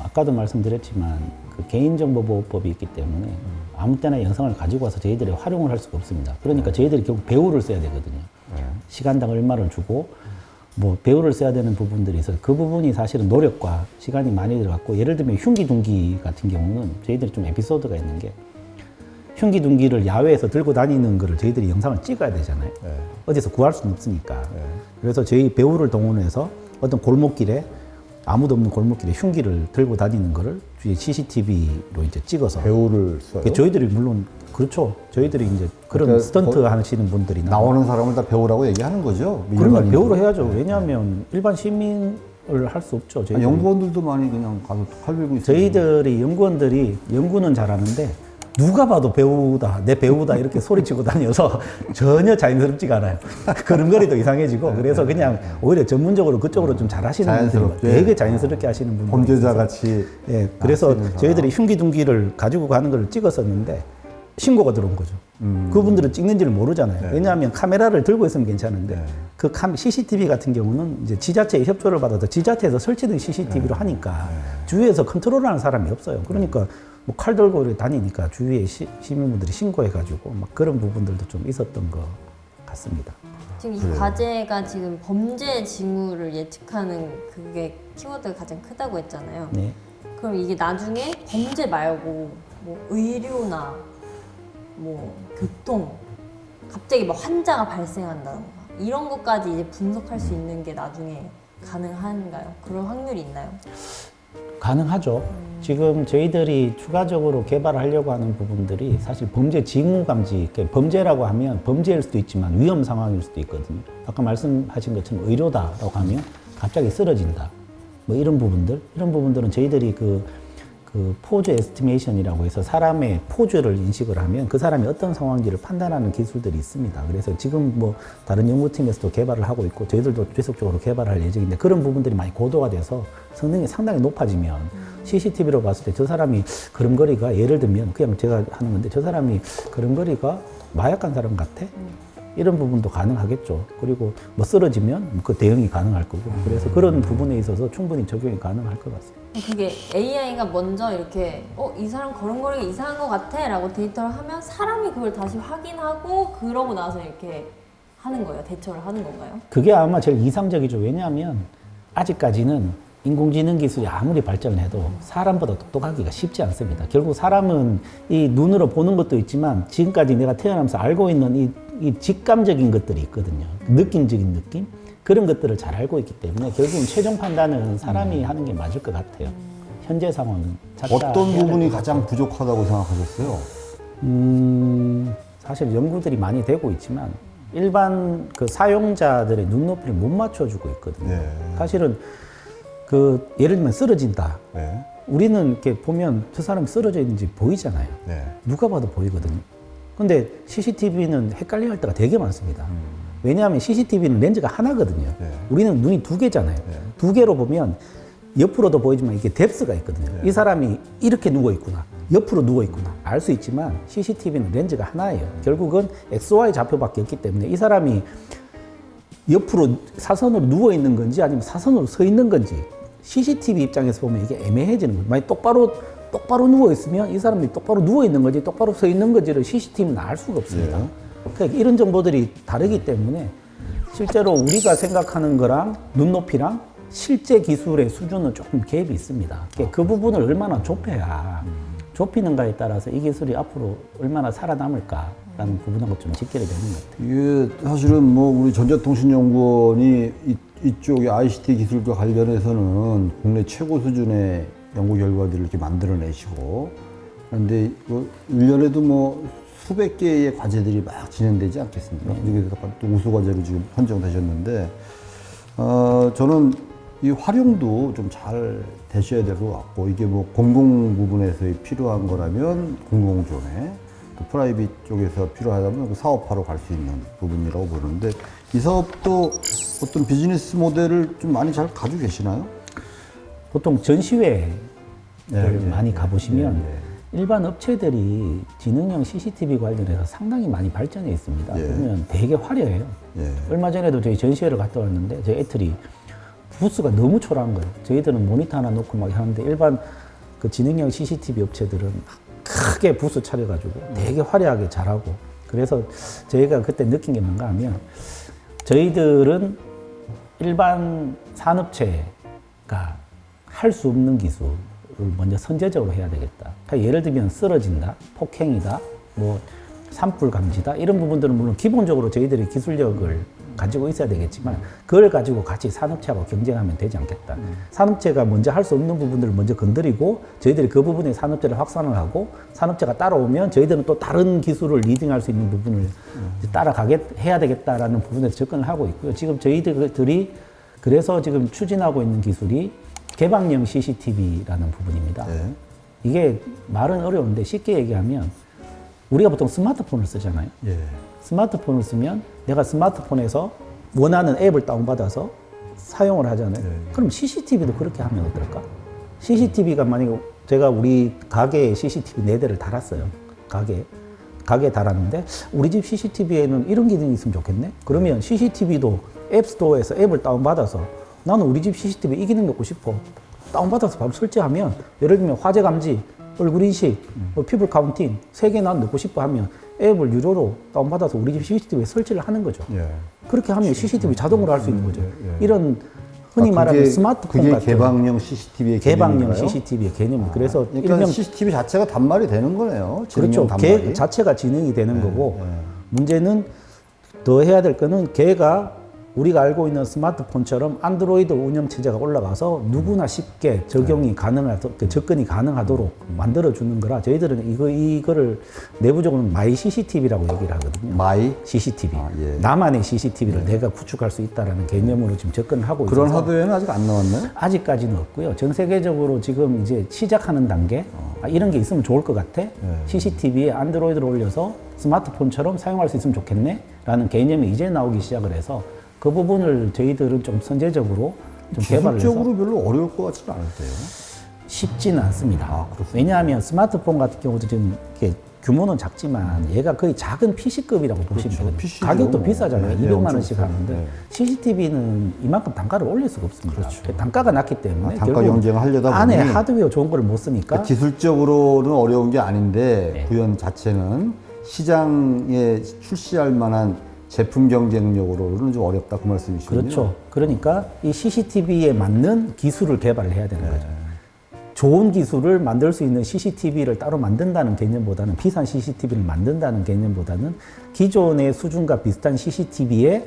B: 아까도 말씀드렸지만 그 개인정보보호법이 있기 때문에 아무 때나 영상을 가지고 와서 저희들이 활용을 할 수가 없습니다. 그러니까 저희들이 결국 배우를 써야 되거든요. 시간당 얼마를 주고 뭐 배우를 써야 되는 부분들이 있어서 그 부분이 사실은 노력과 시간이 많이 들어갔고, 예를 들면 흉기둥기 같은 경우는 저희들이 좀 에피소드가 있는 게, 흉기둥기를 야외에서 들고 다니는 거를 저희들이 영상을 찍어야 되잖아요. 어디서 구할 수는 없으니까. 그래서 저희 배우를 동원해서 어떤 골목길에, 아무도 없는 골목길에 흉기를 들고 다니는 거를 뒤에 CCTV로 이제 찍어서
A: 배우를 써요.
B: 저희들이 물론 그렇죠. 저희들이 이제 그런
A: 그러니까
B: 스턴트 하시는 분들이
A: 나오는 사람을 다 배우라고 얘기하는 거죠.
B: 그러면
A: 일반인들.
B: 배우로 해야죠. 왜냐하면 일반 시민을 할 수 없죠. 저희들이.
A: 연구원들도 많이 그냥 가서 칼 들고 있어요.
B: 저희들이 연구원들이 연구는 잘하는데 누가 봐도 배우다, 내 배우다 이렇게 소리치고 다녀서 전혀 자연스럽지가 않아요. 걸음걸이도 이상해지고, 그래서 그냥 오히려 전문적으로 그쪽으로 좀 잘하시는 분들이
A: 자연스럽게.
B: 되게 자연스럽게 하시는 분들.
A: 범죄자 같이.
B: 예, 그래서
A: 사람.
B: 저희들이 흉기둥기를 가지고 가는 걸 찍었었는데 신고가 들어온 거죠. 그분들은 찍는지를 모르잖아요. 왜냐하면 카메라를 들고 있으면 괜찮은데 그 CCTV 같은 경우는 이제 지자체의 협조를 받아서 지자체에서 설치된 CCTV로 하니까 주위에서 컨트롤하는 사람이 없어요. 그러니까 뭐 칼 들고 이렇게 다니니까 주위에 시민분들이 신고해가지고 막 그런 부분들도 좀 있었던 것 같습니다.
C: 지금 이 과제가 지금 범죄 징후를 예측하는 그게 키워드가 가장 크다고 했잖아요.
B: 네.
C: 그럼 이게 나중에 범죄 말고 뭐 의료나 뭐 교통, 갑자기 뭐 환자가 발생한다던가 이런 것까지 이제 분석할 수 있는 게 나중에 가능한가요? 그런 확률이 있나요?
B: 가능하죠. 지금 저희들이 추가적으로 개발하려고 하는 부분들이 사실 범죄 징후 감지, 그러니까 범죄라고 하면 범죄일 수도 있지만 위험 상황일 수도 있거든요. 아까 말씀하신 것처럼 의료다라고 하면 갑자기 쓰러진다. 뭐 이런 부분들은 저희들이 그 포즈 에스티메이션이라고 해서 사람의 포즈를 인식을 하면 그 사람이 어떤 상황인지를 판단하는 기술들이 있습니다. 그래서 지금 뭐 다른 연구팀에서도 개발을 하고 있고 저희들도 지속적으로 개발할 예정인데, 그런 부분들이 많이 고도가 돼서 성능이 상당히 높아지면 CCTV로 봤을 때 저 사람이 걸음걸이가, 예를 들면 그냥 제가 하는 건데, 저 사람이 걸음걸이가 마약한 사람 같아? 이런 부분도 가능하겠죠. 그리고 뭐 쓰러지면 그 대응이 가능할 거고, 그래서 그런 부분에 있어서 충분히 적용이 가능할 것 같습니다.
C: 그게 AI가 먼저 이렇게 이 사람 걸음걸이가 이상한 것 같아 라고 데이터를 하면 사람이 그걸 다시 확인하고 그러고 나서 이렇게 하는 거예요? 대처를 하는 건가요?
B: 그게 아마 제일 이상적이죠. 왜냐하면 아직까지는 인공지능 기술이 아무리 발전을 해도 사람보다 똑똑하기가 쉽지 않습니다. 결국 사람은 이 눈으로 보는 것도 있지만 지금까지 내가 태어나면서 알고 있는 이 직감적인 것들이 있거든요. 느낌적인 느낌? 그런 것들을 잘 알고 있기 때문에 결국은 최종 판단은 사람이 하는 게 맞을 것 같아요. 현재 상황은.
A: 어떤 부분이 가장 부족하다고 생각하셨어요?
B: 사실 연구들이 많이 되고 있지만 일반 그 사용자들의 눈높이를 못 맞춰주고 있거든요.
A: 네.
B: 사실은 그 예를 들면 쓰러진다.
A: 네.
B: 우리는 이렇게 보면 저 사람이 쓰러져 있는지 보이잖아요.
A: 네.
B: 누가 봐도 보이거든요. 근데 CCTV는 헷갈려 할 때가 되게 많습니다. 왜냐하면 CCTV는 렌즈가 하나거든요.
A: 네.
B: 우리는 눈이 두 개잖아요. 두 개로 보면 옆으로도 보이지만 이게 뎁스가 있거든요. 이 사람이 이렇게 누워 있구나, 옆으로 누워 있구나 알 수 있지만 CCTV는 렌즈가 하나예요. 결국은 XY 좌표밖에 없기 때문에 이 사람이 옆으로 사선으로 누워 있는 건지 아니면 사선으로 서 있는 건지 CCTV 입장에서 보면 이게 애매해지는 거예요. 만약 똑바로 누워 있으면 이 사람이 똑바로 누워 있는 건지 똑바로 서 있는 건지를 CCTV는 알 수가 없습니다. 그러니까 이런 정보들이 다르기 때문에 실제로 우리가 생각하는 거랑 눈높이랑 실제 기술의 수준은 조금 갭이 있습니다. 그 부분을 얼마나 좁히는가에 따라서 이 기술이 앞으로 얼마나 살아남을까라는 부분하고 좀 직결이 되는 것 같아요.
A: 이게 사실은 뭐 우리 전자통신연구원이 이쪽의 ICT 기술과 관련해서는 국내 최고 수준의 연구 결과들을 이렇게 만들어내시고, 그런데 1년에도 뭐 수백 개의 과제들이 막 진행되지 않겠습니까? 그래서 또 우수과제로 지금 선정되셨는데, 저는 이 활용도 좀 잘 되셔야 될 것 같고, 이게 뭐 공공 부분에서 필요한 거라면 공공존에, 또 프라이빗 쪽에서 필요하다면 그 사업화로 갈 수 있는 부분이라고 보는데, 이 사업도 어떤 비즈니스 모델을 좀 많이 잘 가지고 계시나요?
B: 보통 전시회를
A: 네,
B: 많이
A: 네,
B: 가보시면
A: 네, 네.
B: 일반 업체들이 지능형 CCTV 관련해서 상당히 많이 발전해 있습니다. 그러면 되게 화려해요. 얼마 전에도 저희 전시회를 갔다 왔는데 저희 애들이 부스가 너무 초라한 거예요. 저희들은 모니터 하나 놓고 막 하는데 일반 그 지능형 CCTV 업체들은 크게 부스 차려가지고 되게 화려하게 잘하고 그래서 저희가 그때 느낀 게 뭔가 하면 저희들은 일반 산업체가 할 수 없는 기술을 먼저 선제적으로 해야 되겠다. 그러니까 예를 들면 쓰러진다, 폭행이다, 뭐 산불 감지다 이런 부분들은 물론 기본적으로 저희들이 기술력을 가지고 있어야 되겠지만 그걸 가지고 같이 산업체하고 경쟁하면 되지 않겠다. 산업체가 먼저 할 수 없는 부분들을 먼저 건드리고 저희들이 그 부분에 산업체를 확산을 하고 산업체가 따라오면 저희들은 또 다른 기술을 리딩할 수 있는 부분을 해야 되겠다라는 부분에서 접근을 하고 있고요. 지금 저희들이 그래서 지금 추진하고 있는 기술이 개방형 CCTV라는 부분입니다.
A: 네.
B: 이게 말은 어려운데 쉽게 얘기하면 우리가 보통 스마트폰을 쓰잖아요.
A: 예.
B: 스마트폰을 쓰면 내가 스마트폰에서 원하는 앱을 다운받아서 사용을 하잖아요.
A: 네.
B: 그럼 CCTV도 그렇게 하면 어떨까? CCTV가 만약에 제가 우리 가게에 CCTV 4대를 달았어요. 가게에 달았는데 우리 집 CCTV에는 이런 기능이 있으면 좋겠네? 그러면 CCTV도 앱스토어에서 앱을 다운받아서 나는 우리 집 CCTV 이 기능 넣고 싶어. 다운받아서 바로 설치하면 예를 들면 화재 감지, 얼굴 인식, 뭐 피부 카운팅 3개 난 넣고 싶어 하면 앱을 유료로 다운받아서 우리 집 CCTV에 설치를 하는 거죠.
A: 예.
B: 그렇게 하면 CCTV 자동으로 할 수 있는 거죠.
A: 예.
B: 이런 흔히 말하는 스마트폰
A: 그게
B: 같은
A: 개방형 CCTV의
B: 개방형
A: 개념인가요?
B: CCTV의 개념. 그래서
A: 그러니까
B: 일명
A: CCTV 자체가 단말이 되는 거네요.
B: 그렇죠.
A: 지능형
B: 걔
A: 단말이.
B: 자체가 지능이 되는 거고 문제는 더 해야 될 거는 걔가 우리가 알고 있는 스마트폰처럼 안드로이드 운영체제가 올라가서 누구나 쉽게 적용이 가능하도록, 접근이 가능하도록 만들어주는 거라 저희들은 이거를 내부적으로는 마이 CCTV라고 얘기를 하거든요.
A: 마이
B: CCTV.
A: 예.
B: 나만의 CCTV를 내가 구축할 수 있다는 개념으로 지금 접근을 하고
A: 그런
B: 있어서
A: 하드웨어는 아직 안 나왔나요?
B: 아직까지는 없고요. 전 세계적으로 지금 이제 시작하는 단계 이런 게 있으면 좋을 것 같아. CCTV에 안드로이드를 올려서 스마트폰처럼 사용할 수 있으면 좋겠네. 라는 개념이 이제 나오기 시작을 해서 그 부분을 저희들은 좀 선제적으로 좀 개발을 해서
A: 기술적으로 별로 어려울 것 같지는 않은데요.
B: 쉽지는 않습니다.
A: 그렇습니다.
B: 왜냐하면 스마트폰 같은 경우도 지금 이렇게 규모는 작지만 얘가 거의 작은 PC급이라고 보시면 되거든요.
A: PC죠.
B: 가격도
A: 뭐.
B: 비싸잖아요.
A: 네,
B: 200만
A: 엄청
B: 원씩
A: 비싸요.
B: 하는데
A: 네.
B: CCTV는 이만큼 단가를 올릴 수가 없습니다.
A: 그렇죠.
B: 단가가 낮기 때문에
A: 단가
B: 결국
A: 경쟁을 하려다
B: 안에
A: 보니
B: 하드웨어 좋은 거를 못 쓰니까
A: 그러니까 기술적으로는 어려운 게 아닌데
B: 네.
A: 구현 자체는 시장에 출시할 만한 제품 경쟁력으로는 좀 어렵다 그 말씀이시군요.
B: 그렇죠. 그러니까 이 CCTV에 맞는 기술을 개발을 해야 되는 거죠. 좋은 기술을 만들 수 있는 CCTV를 따로 만든다는 개념보다는 비싼 CCTV를 만든다는 개념보다는 기존의 수준과 비슷한 CCTV에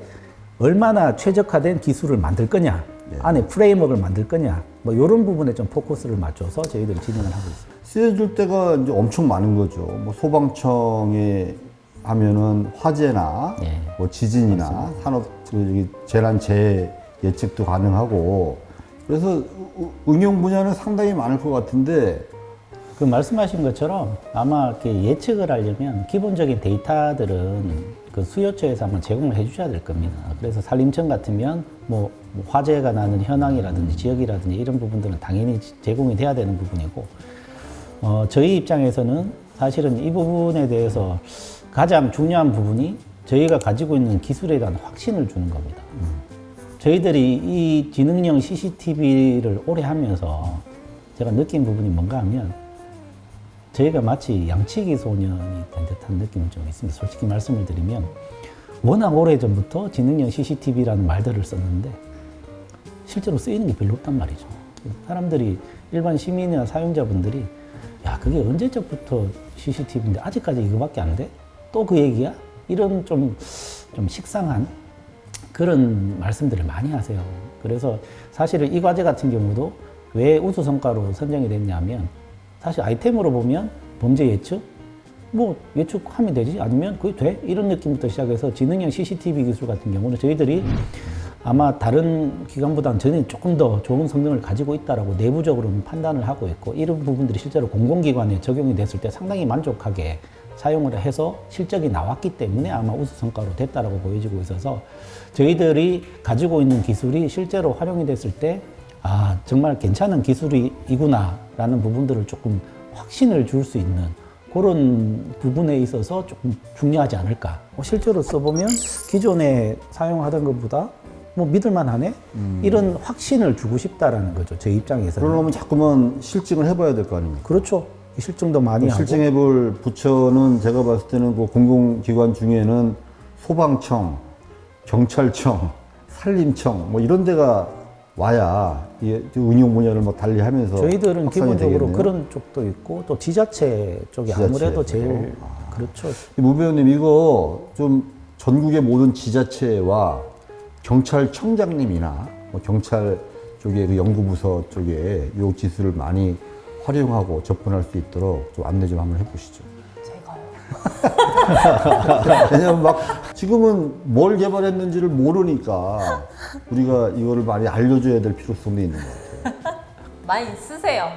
B: 얼마나 최적화된 기술을 만들 거냐, 안에 프레임워크를 만들 거냐, 뭐 이런 부분에 좀 포커스를 맞춰서 저희들이 진행을 하고 있습니다.
A: 쓰여질 때가 이제 엄청 많은 거죠. 뭐 소방청에 하면은 화재나
B: 네.
A: 뭐 지진이나 산업 재난 재해 예측도 가능하고 그래서 응용 분야는 상당히 많을 것 같은데
B: 그 말씀하신 것처럼 아마 이렇게 예측을 하려면 기본적인 데이터들은 그 수요처에서 아마 제공을 해주셔야 될 겁니다. 그래서 산림청 같으면 뭐 화재가 나는 현황이라든지 지역이라든지 이런 부분들은 당연히 제공이 돼야 되는 부분이고 저희 입장에서는 사실은 이 부분에 대해서 가장 중요한 부분이 저희가 가지고 있는 기술에 대한 확신을 주는 겁니다. 저희들이 이 지능형 CCTV를 오래 하면서 제가 느낀 부분이 뭔가 하면 저희가 마치 양치기 소년이 된 듯한 느낌이 좀 있습니다. 솔직히 말씀을 드리면 워낙 오래전부터 지능형 CCTV라는 말들을 썼는데 실제로 쓰이는 게 별로 없단 말이죠. 사람들이 일반 시민이나 사용자분들이 야 그게 언제적부터 CCTV인데 아직까지 이거밖에 안 돼? 또 그 얘기야? 이런 좀 식상한 그런 말씀들을 많이 하세요. 그래서 사실은 이 과제 같은 경우도 왜 우수 성과로 선정이 됐냐면 사실 아이템으로 보면 범죄 예측? 뭐 예측하면 되지? 아니면 그게 돼? 이런 느낌부터 시작해서 지능형 CCTV 기술 같은 경우는 저희들이 아마 다른 기관보다는 저는 조금 더 좋은 성능을 가지고 있다라고 내부적으로는 판단을 하고 있고 이런 부분들이 실제로 공공기관에 적용이 됐을 때 상당히 만족하게 사용을 해서 실적이 나왔기 때문에 아마 우수 성과로 됐다라고 보여지고 있어서 저희들이 가지고 있는 기술이 실제로 활용이 됐을 때 아, 정말 괜찮은 기술이구나라는 부분들을 조금 확신을 줄 수 있는 그런 부분에 있어서 조금 중요하지 않을까. 실제로 써보면 기존에 사용하던 것보다 뭐 믿을만하네? 이런 확신을 주고 싶다라는 거죠. 제 입장에서는.
A: 그러려면 자꾸만 실증을 해봐야 될 거 아닙니까?
B: 그렇죠. 실증도 많이 하고.
A: 실증해볼 부처는 제가 봤을 때는 그 공공기관 중에는 소방청, 경찰청, 산림청 뭐 이런 데가 와야 이 운영 분야를 뭐 달리하면서
B: 저희들은
A: 확산이
B: 기본적으로
A: 되겠네요.
B: 그런 쪽도 있고 또 지자체 쪽이
A: 지자체
B: 아무래도
A: 쪽으로.
B: 제일 그렇죠.
A: 무 배우님 이거 좀 전국의 모든 지자체와 경찰청장님이나 뭐 경찰 쪽에 그 연구부서 쪽에 이 기술을 많이 활용하고 접근할 수 있도록 좀 안내 좀 한번 해보시죠.
C: 제가요.
A: 왜냐면 막 지금은 뭘 개발했는지를 모르니까 우리가 이거를 많이 알려줘야 될 필요성도 있는 것 같아요.
C: 많이 쓰세요.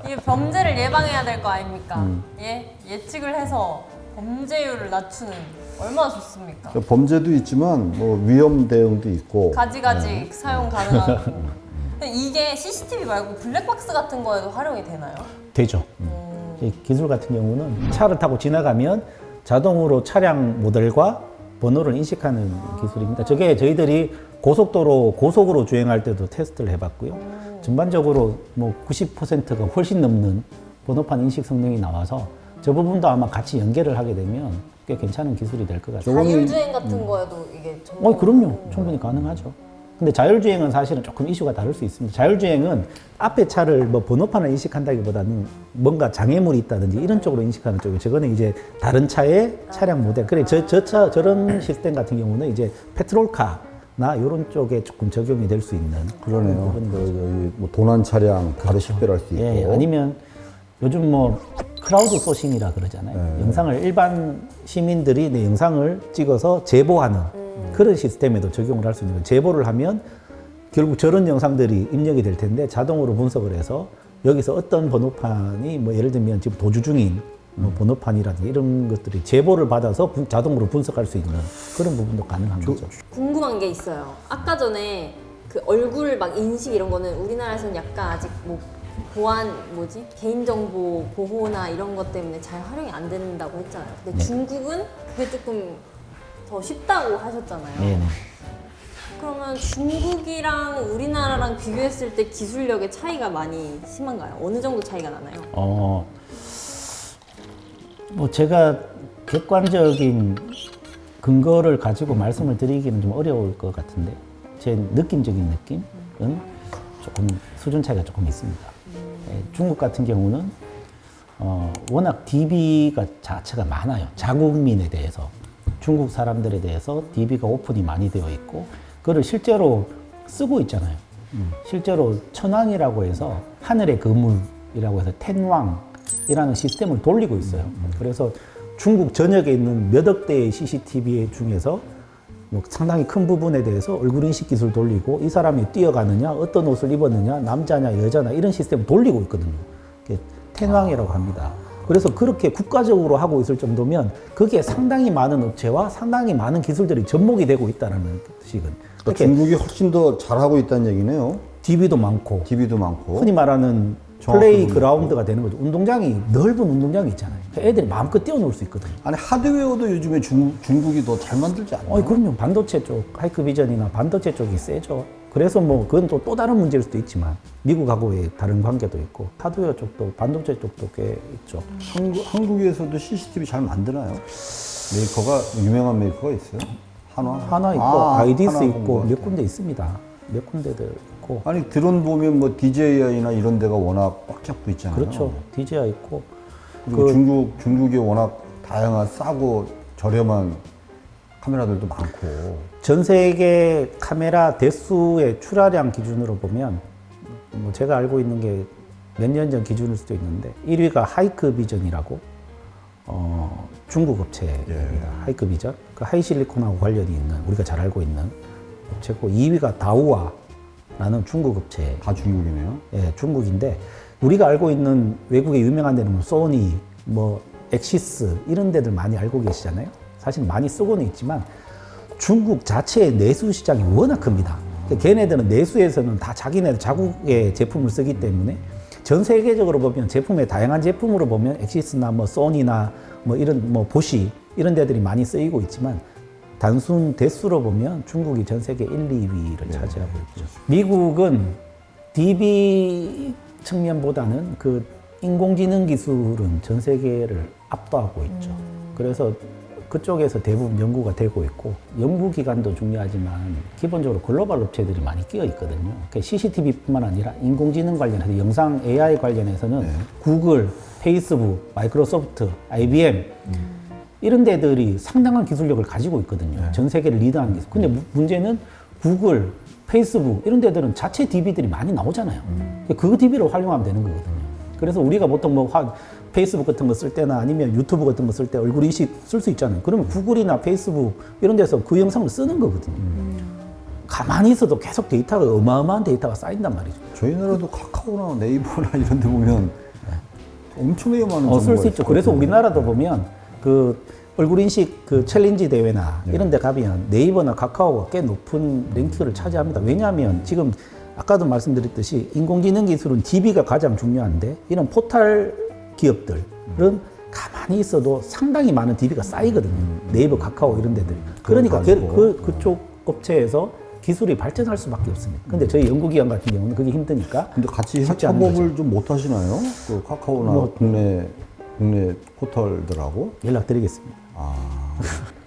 C: 이게 범죄를 예방해야 될 거 아닙니까? 예? 예측을 해서 범죄율을 낮추는 얼마나 좋습니까?
A: 그러니까 범죄도 있지만 뭐 위험 대응도 있고
C: 가지가지 사용 가능하고. 근데 이게 CCTV 말고 블랙박스 같은 거에도 활용이 되나요?
B: 되죠. 이 기술 같은 경우는 차를 타고 지나가면 자동으로 차량 모델과 번호를 인식하는 기술입니다. 저게 저희들이 고속으로 주행할 때도 테스트를 해봤고요. 전반적으로 뭐 90%가 훨씬 넘는 번호판 인식 성능이 나와서 저 부분도 아마 같이 연계를 하게 되면 꽤 괜찮은 기술이 될 것 같아요.
C: 자율주행 같은 거에도 이게 정말
B: 그럼요. 충분히 가능하죠. 근데 자율주행은 사실은 조금 이슈가 다를 수 있습니다. 자율주행은 앞에 차를 뭐 번호판을 인식한다기보다는 뭔가 장애물이 있다든지 이런 쪽으로 인식하는 쪽이고, 저거는 이제 다른 차의 차량 모델. 그래, 저런 시스템 같은 경우는 이제 페트롤카나 이런 쪽에 조금 적용이 될 수 있는.
A: 그러네요. 뭐 도난 차량 바로 식별할 수 있고.
B: 예, 아니면 요즘 뭐 크라우드 소싱이라 그러잖아요. 영상을 일반 시민들이 내 영상을 찍어서 제보하는 그런 시스템에도 적용을 할 수 있는 거예요. 제보를 하면 결국 저런 영상들이 입력이 될 텐데 자동으로 분석을 해서 여기서 어떤 번호판이 뭐 예를 들면 지금 도주 중인 뭐 번호판이라든지 이런 것들이 제보를 받아서 자동으로 분석할 수 있는 그런 부분도 가능한 거죠.
C: 궁금한 게 있어요. 아까 전에 그 얼굴 막 인식 이런 거는 우리나라에서는 약간 아직 뭐 개인정보 보호나 이런 것 때문에 잘 활용이 안 된다고 했잖아요. 근데 중국은 그게 조금 더 쉽다고 하셨잖아요.
B: 네네.
C: 그러면 중국이랑 우리나라랑 비교했을 때 기술력의 차이가 많이 심한가요? 어느 정도 차이가 나나요?
B: 뭐 제가 객관적인 근거를 가지고 말씀을 드리기는 좀 어려울 것 같은데 제 느낌적인 느낌은 조금 수준 차이가 조금 있습니다. 중국 같은 경우는 워낙 DB가 자체가 많아요. 자국민에 대해서, 중국 사람들에 대해서 DB가 오픈이 많이 되어 있고 그걸 실제로 쓰고 있잖아요. 실제로 천왕이라고 해서 하늘의 거물이라고 해서 텐왕이라는 시스템을 돌리고 있어요. 그래서 중국 전역에 있는 몇 억 대의 CCTV 중에서 뭐 상당히 큰 부분에 대해서 얼굴 인식 기술 돌리고 이 사람이 뛰어가느냐, 어떤 옷을 입었느냐, 남자냐, 여자냐 이런 시스템을 돌리고 있거든요. 그게 텐왕이라고 합니다. 그래서 그렇게 국가적으로 하고 있을 정도면 그게 상당히 많은 업체와 상당히 많은 기술들이 접목이 되고 있다는 뜻이거든요.
A: 그러니까 중국이 훨씬 더 잘하고 있다는 얘기네요.
B: DB도 많고
A: DB도 많고.
B: 흔히 말하는
A: 정확하게
B: 플레이
A: 보니까.
B: 그라운드가 되는 거죠. 운동장이, 넓은 운동장이 있잖아요. 애들이 마음껏 뛰어놀 수 있거든요.
A: 아니 하드웨어도 요즘에 중국이 더 잘 만들지 않나요?
B: 그럼요. 반도체 쪽, 하이크비전이나 반도체 쪽이 세죠. 그래서 뭐 그건 또 다른 문제일 수도 있지만 미국하고의 다른 관계도 있고 하드웨어 쪽도 반도체 쪽도 꽤 있죠.
A: 한국에서도 CCTV 잘 만드나요? 메이커가 유명한 메이커가 있어요?
B: 하나 있고 아이디스
A: 하나
B: 있고
A: 본
B: 몇
A: 것
B: 군데 있습니다. 몇 군데들 있고.
A: 아니 드론 보면 뭐 DJI나 이런 데가 워낙 꽉 잡고 있잖아요.
B: 그렇죠. DJI 있고.
A: 그리고 중국이 워낙 다양한 싸고 저렴한 카메라들도 많고.
B: 전 세계 카메라 대수의 출하량 기준으로 보면 뭐 제가 알고 있는 게 몇 년 전 기준일 수도 있는데 1위가 하이크비전이라고 중국 업체입니다. 하이크비전. 그 하이실리콘하고 관련이 있는 우리가 잘 알고 있는 업체고 2위가 다우아라는 중국 업체.
A: 다 중국이네요.
B: 예, 중국인데 우리가 알고 있는 외국의 유명한 데는 뭐 소니, 뭐 엑시스 이런 데들 많이 알고 계시잖아요. 사실 많이 쓰고는 있지만 중국 자체의 내수 시장이 워낙 큽니다. 그러니까 걔네들은 내수에서는 다 자기네들 자국의 제품을 쓰기 때문에 전 세계적으로 보면 제품의 다양한 제품으로 보면 엑시스나 뭐 소니나 뭐 이런 뭐 보시 이런 데들이 많이 쓰이고 있지만 단순 대수로 보면 중국이 전 세계 1, 2위를 차지하고 있죠. 미국은 DB 측면보다는 그 인공지능 기술은 전 세계를 압도하고 있죠. 그래서 그쪽에서 대부분 연구가 되고 있고 연구기관도 중요하지만 기본적으로 글로벌 업체들이 많이 끼어 있거든요. 그러니까 CCTV뿐만 아니라 인공지능 관련해서 영상 AI 관련해서는 구글, 페이스북, 마이크로소프트, IBM 이런 데들이 상당한 기술력을 가지고 있거든요. 전 세계를 리드하는 기술. 근데 문제는 구글, 페이스북 이런 데들은 자체 DB들이 많이 나오잖아요. 그 DB를 활용하면 되는 거거든요. 그래서 우리가 보통 뭐 페이스북 같은 거 쓸 때나 아니면 유튜브 같은 거 쓸 때 얼굴 인식 쓸 수 있잖아요. 그러면 구글이나 페이스북 이런 데서 그 영상을 쓰는 거거든요. 가만히 있어도 계속 데이터가 어마어마한 데이터가 쌓인단 말이죠.
A: 저희 나라도 카카오나 네이버나 이런 데 보면 엄청나게 많은
B: 쓸
A: 정보가
B: 수 있죠.
A: 있을
B: 그래서
A: 것 같아요.
B: 우리나라도 보면 그 얼굴 인식 그 챌린지 대회나 이런 데 가면 네이버나 카카오가 꽤 높은 랭킹을 차지합니다. 왜냐하면 지금 아까도 말씀드렸듯이 인공지능 기술은 DB가 가장 중요한데 이런 포털 기업들은 가만히 있어도 상당히 많은 DB가 쌓이거든요. 네이버, 카카오 이런 데들. 그러니까 그쪽 업체에서 기술이 발전할 수밖에 없습니다. 근데 저희 연구기관 같은 경우는 그게 힘드니까.
A: 근데 같이
B: 쉽지 않은
A: 협업을 좀 못 하시나요? 그 카카오나
B: 뭐,
A: 국내 포털들하고?
B: 연락드리겠습니다.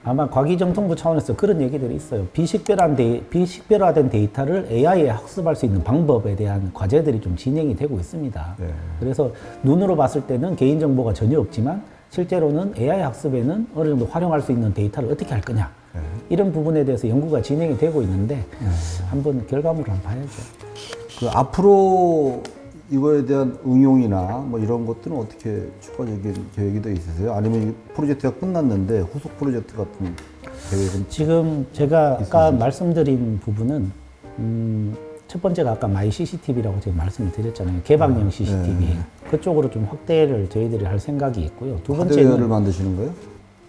B: 아마 과기정통부 차원에서 그런 얘기들이 있어요. 비식별화된 데이터를 AI에 학습할 수 있는 방법에 대한 과제들이 좀 진행이 되고 있습니다.
A: 네.
B: 그래서 눈으로 봤을 때는 개인정보가 전혀 없지만 실제로는 AI 학습에는 어느 정도 활용할 수 있는 데이터를 어떻게 할 거냐. 이런 부분에 대해서 연구가 진행이 되고 있는데 한번 결과물을 한번 봐야죠.
A: 그 앞으로 이거에 대한 응용이나 뭐 이런 것들은 어떻게 추가적인 계획이 돼 있으세요? 아니면 이 프로젝트가 끝났는데 후속 프로젝트 같은 계획은?
B: 지금 제가 아까 말씀드린 부분은 첫 번째가 아까 마이 CCTV라고 제가 말씀을 드렸잖아요. 개방형 CCTV. 그쪽으로 좀 확대를 저희들이 할 생각이 있고요. 두
A: 하드웨어를
B: 번째는
A: 만드시는 거예요?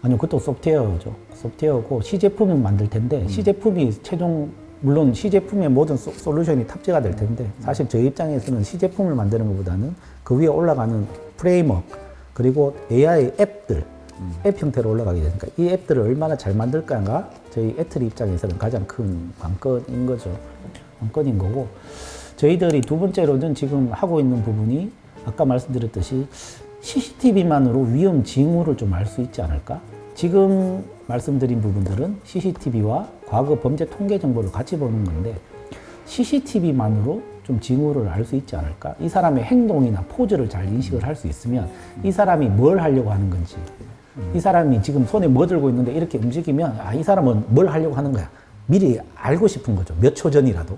B: 아니요, 그것도 소프트웨어죠. 소프트웨어고 시제품을 만들 텐데 시제품이 최종 물론 시제품의 모든 솔루션이 탑재가 될 텐데 사실 저희 입장에서는 시제품을 만드는 것보다는 그 위에 올라가는 프레임워크 그리고 AI 앱들 앱 형태로 올라가게 되니까 이 앱들을 얼마나 잘 만들까가 저희 애틀 입장에서는 가장 큰 관건인 거죠. 관건인 거고 저희들이 두 번째로는 지금 하고 있는 부분이 아까 말씀드렸듯이 CCTV만으로 위험 징후를 좀 알 수 있지 않을까? 지금 말씀드린 부분들은 CCTV와 과거 범죄 통계 정보를 같이 보는 건데 CCTV만으로 좀 징후를 알 수 있지 않을까? 이 사람의 행동이나 포즈를 잘 인식을 할 수 있으면 이 사람이 뭘 하려고 하는 건지 이 사람이 지금 손에 뭐 들고 있는데 이렇게 움직이면 이 사람은 뭘 하려고 하는 거야. 미리 알고 싶은 거죠. 몇 초 전이라도.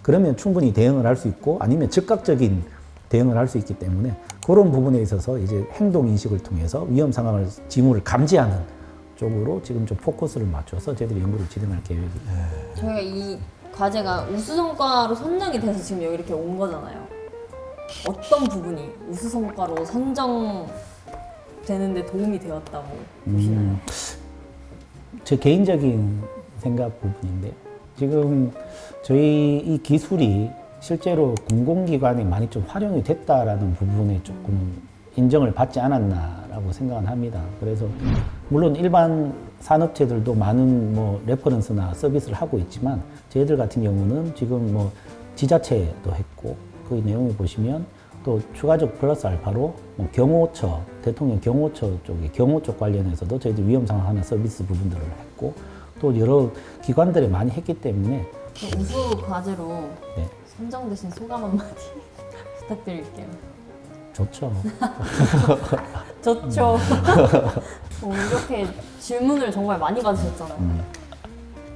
B: 그러면 충분히 대응을 할 수 있고 아니면 즉각적인 대응을 할 수 있기 때문에 그런 부분에 있어서 이제 행동 인식을 통해서 위험 상황을 징후를 감지하는 쪽으로 지금 좀 포커스를 맞춰서 저희들이 연구를 진행할 계획입니다.
C: 저희가 이 과제가 우수성과로 선정이 돼서 지금 여기 이렇게 온 거잖아요. 어떤 부분이 우수성과로 선정되는데 도움이 되었다고 보시나요?
B: 제 개인적인 생각 부분인데요. 지금 저희 이 기술이 실제로 공공기관에 많이 좀 활용이 됐다라는 부분에 조금 인정을 받지 않았나라고 생각은 합니다. 그래서 물론 일반 산업체들도 많은 뭐 레퍼런스나 서비스를 하고 있지만 저희들 같은 경우는 지금 뭐 지자체도 했고 그 내용을 보시면 또 추가적 플러스 알파로 뭐 경호처, 대통령 경호처 쪽에 경호 쪽 관련해서도 저희들 위험 상황 하는 서비스 부분들을 했고 또 여러 기관들이 많이 했기 때문에
C: 우수 과제로
B: 네.
C: 선정되신 소감 한마디 부탁드릴게요.
B: 좋죠.
C: 좋죠. 이렇게 질문을 정말 많이 받으셨잖아요.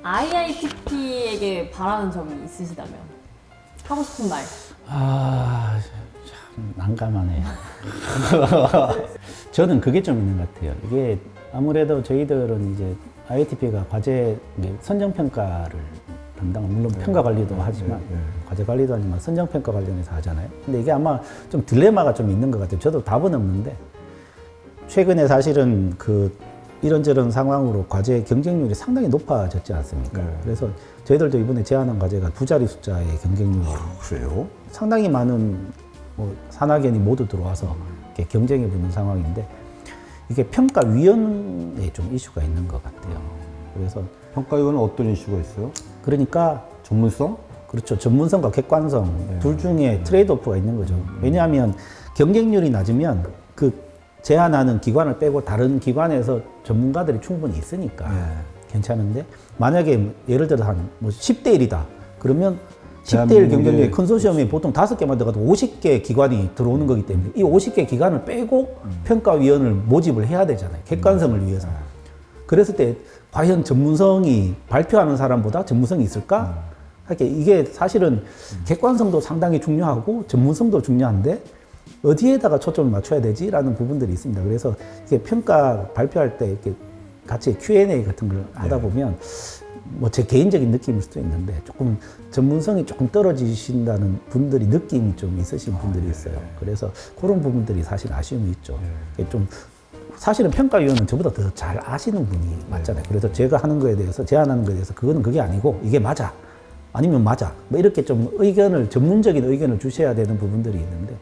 C: IITP에게 바라는 점이 있으시다면 하고 싶은 말.
B: 참 난감하네요. 저는 그게 좀 있는 것 같아요. 이게 아무래도 저희들은 이제 IITP가 과제 선정평가를 물론 평가 관리도 하지만 과제 관리도 하지만 선정 평가 관련해서 하잖아요. 근데 이게 아마 좀 딜레마가 좀 있는 것 같아요. 저도 답은 없는데 최근에 사실은 그 이런저런 상황으로 과제 경쟁률이 상당히 높아졌지 않습니까? 그래서 저희들도 이번에 제안한 과제가 두 자리 숫자의 경쟁률이
A: 그래요?
B: 상당히 많은 뭐 산학연이 모두 들어와서 이렇게 경쟁에 붙는 상황인데 이게 평가위원회에 좀 이슈가 있는 것 같아요. 그래서
A: 평가위원은 어떤 이슈가 있어요?
B: 그러니까
A: 전문성?
B: 그렇죠. 전문성과 객관성 둘 중에 트레이드 오프가 있는 거죠. 왜냐하면 경쟁률이 낮으면 그 제한하는 기관을 빼고 다른 기관에서 전문가들이 충분히 있으니까 괜찮은데 만약에 예를 들어 한뭐 10대 1이다. 그러면 10대 1 경쟁률이 컨소시엄이 보통 5개만 들어가도 50개 기관이 들어오는 거기 때문에 이 50개 기관을 빼고 평가위원을 모집을 해야 되잖아요. 객관성을 위해서. 그랬을 때 과연 전문성이 발표하는 사람보다 전문성이 있을까? 이게 사실은 객관성도 상당히 중요하고 전문성도 중요한데 어디에다가 초점을 맞춰야 되지라는 부분들이 있습니다. 그래서 이게 평가 발표할 때 이렇게 같이 Q&A 같은 걸 하다 보면 뭐 제 개인적인 느낌일 수도 있는데 조금 전문성이 조금 떨어지신다는 분들이 느낌이 좀 있으신 분들이 있어요. 그래서 그런 부분들이 사실 아쉬움이 있죠. 좀 사실은 평가위원은 저보다 더 잘 아시는 분이 맞잖아요. 그래서 제가 하는 거에 대해서 제안하는 거에 대해서 그거는 그게 아니고 이게 맞아. 아니면 맞아. 뭐 이렇게 좀 전문적인 의견을 주셔야 되는 부분들이 있는데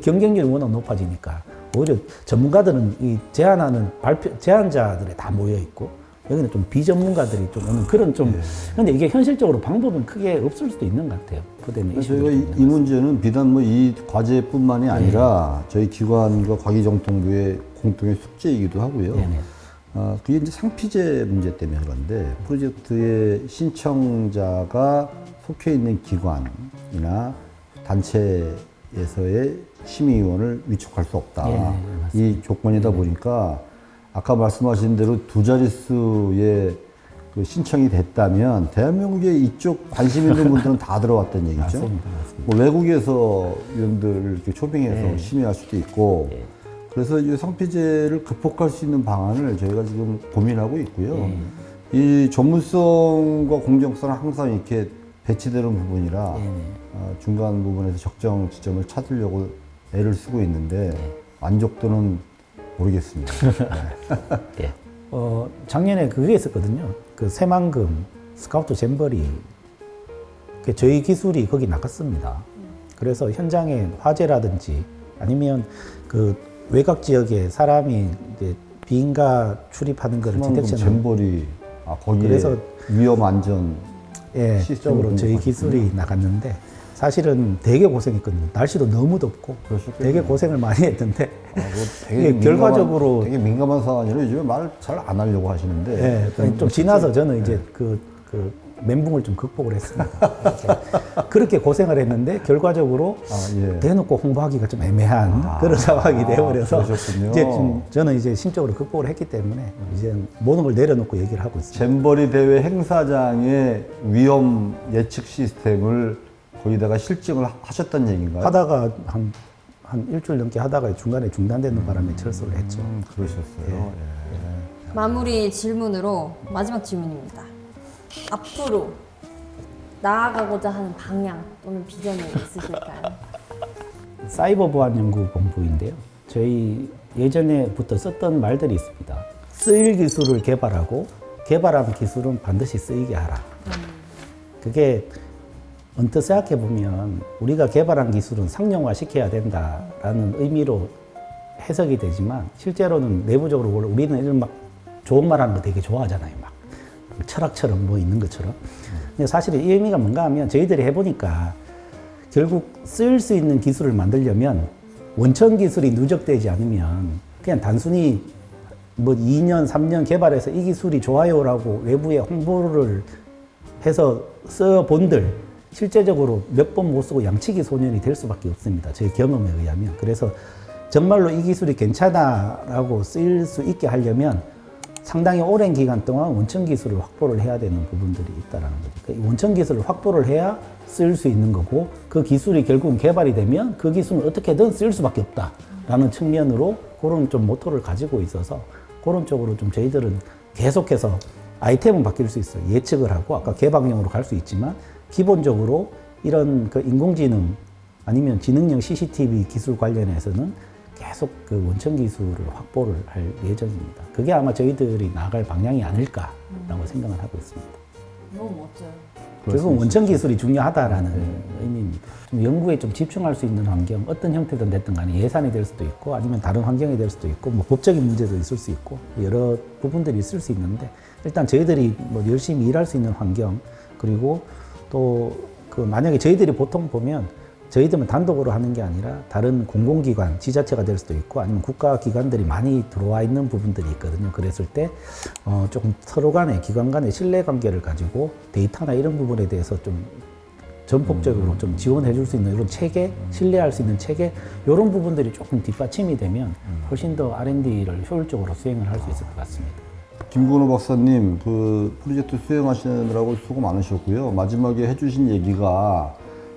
B: 경쟁률이 워낙 높아지니까 오히려 전문가들은 이 제안하는 제안자들에 다 모여 있고 여기는 좀 비전문가들이 좀 오는 그런 좀 근데 이게 현실적으로 방법은 크게 없을 수도 있는 것 같아요. 그때는
A: 저희가 이 문제는 비단 뭐 이 과제뿐만이 아니라 저희 기관과 과기정통부의 공통의 숙제이기도 하고요. 그게 이제 상피제 문제 때문에 그런데 프로젝트의 신청자가 속해 있는 기관이나 단체에서의 심의위원을 위촉할 수 없다. 이 조건이다 보니까 아까 말씀하신 대로 두 자릿수의 그 신청이 됐다면 대한민국에 이쪽 관심 있는 분들은 다 들어왔다는 얘기죠.
B: 맞습니다.
A: 뭐 외국에서 위원들을 이렇게 초빙해서 심의할 수도 있고 그래서 이 상피제를 극복할 수 있는 방안을 저희가 지금 고민하고 있고요. 이 전문성과 공정성은 항상 이렇게 배치되는 부분이라 중간 부분에서 적정 지점을 찾으려고 애를 쓰고 있는데 만족도는 모르겠습니다.
B: 네. 작년에 그게 있었거든요. 그 새만금 스카우트 잼버리 저희 기술이 거기 나갔습니다. 그래서 현장에 화재라든지 아니면 그 외곽 지역에 사람이 이제 비인가 출입하는 거를 디텍션
A: 잼버리 거기에
B: 그래서
A: 위험 안전
B: 시스템으로 저희 기술이 나갔는데 사실은 되게 고생했거든요. 날씨도 너무 덥고 되게 고생을 많이 했는데
A: 되게
B: 결과적으로
A: 되게 민감한 사안이라 요즘에 말 잘 안 하려고 하시는데
B: 좀 지나서 저는 이제 그 멘붕을 좀 극복을 했습니다. 그렇게 고생을 했는데 결과적으로 대놓고 홍보하기가 좀 애매한 그런 상황이 되어버려서 이제 저는 이제 심적으로 극복을 했기 때문에 이제 모든 걸 내려놓고 얘기를 하고 있습니다.
A: 잼버리 대회 행사장의 위험 예측 시스템을 거기다가 실증을 하셨다는 얘기인가요?
B: 하다가 한 일주일 넘게 하다가 중간에 중단되는 바람에 철수를 했죠.
A: 그러셨어요.
C: 마무리 질문으로 마지막 질문입니다. 앞으로 나아가고자 하는 방향 또는 비전이 있으실까요?
B: 사이버 보안 연구 본부인데요. 저희 예전에부터 썼던 말들이 있습니다. 쓰일 기술을 개발하고 개발한 기술은 반드시 쓰이게 하라. 그게 언뜻 생각해 보면 우리가 개발한 기술은 상용화 시켜야 된다라는 의미로 해석이 되지만 실제로는 내부적으로 우리는 이런 막 좋은 말 하는 거 되게 좋아하잖아요. 막 철학처럼 뭐 있는 것처럼. 근데 사실은 이 의미가 뭔가 하면 저희들이 해보니까 결국 쓸 수 있는 기술을 만들려면 원천 기술이 누적되지 않으면 그냥 단순히 뭐 2년, 3년 개발해서 이 기술이 좋아요라고 외부에 홍보를 해서 써본들 실제적으로 몇 번 못 쓰고 양치기 소년이 될 수밖에 없습니다. 제 경험에 의하면. 그래서 정말로 이 기술이 괜찮아라고 쓰일 수 있게 하려면 상당히 오랜 기간 동안 원천 기술을 확보를 해야 되는 부분들이 있다는 거죠. 그 원천 기술을 확보를 해야 쓸 수 있는 거고 그 기술이 결국은 개발이 되면 그 기술은 어떻게든 쓸 수밖에 없다라는 측면으로 그런 좀 모토를 가지고 있어서 그런 쪽으로 좀 저희들은 계속해서 아이템은 바뀔 수 있어요. 예측을 하고 아까 개방형으로 갈 수 있지만 기본적으로 이런 그 인공지능 아니면 지능형 CCTV 기술 관련해서는 계속 그 원천 기술을 확보를 할 예정입니다. 그게 아마 저희들이 나아갈 방향이 아닐까라고 생각을 하고 있습니다.
C: 너무 멋져요.
B: 결국 원천 기술이 중요하다라는 의미입니다. 좀 연구에 좀 집중할 수 있는 환경, 어떤 형태든 됐든 간에 예산이 될 수도 있고 아니면 다른 환경이 될 수도 있고 뭐 법적인 문제도 있을 수 있고 여러 부분들이 있을 수 있는데 일단 저희들이 뭐 열심히 일할 수 있는 환경 그리고 또 그 만약에 저희들이 보통 보면 저희들은 단독으로 하는 게 아니라 다른 공공기관, 지자체가 될 수도 있고 아니면 국가기관들이 많이 들어와 있는 부분들이 있거든요. 그랬을 때 조금 서로 간의 기관 간의 신뢰관계를 가지고 데이터나 이런 부분에 대해서 좀 전폭적으로 좀 지원해 줄 수 있는 이런 체계, 신뢰할 수 있는 체계 이런 부분들이 조금 뒷받침이 되면 훨씬 더 R&D를 효율적으로 수행을 할 수 있을 것 같습니다.
A: 김건우 박사님, 그 프로젝트 수행하시느라고 수고 많으셨고요. 마지막에 해주신 얘기가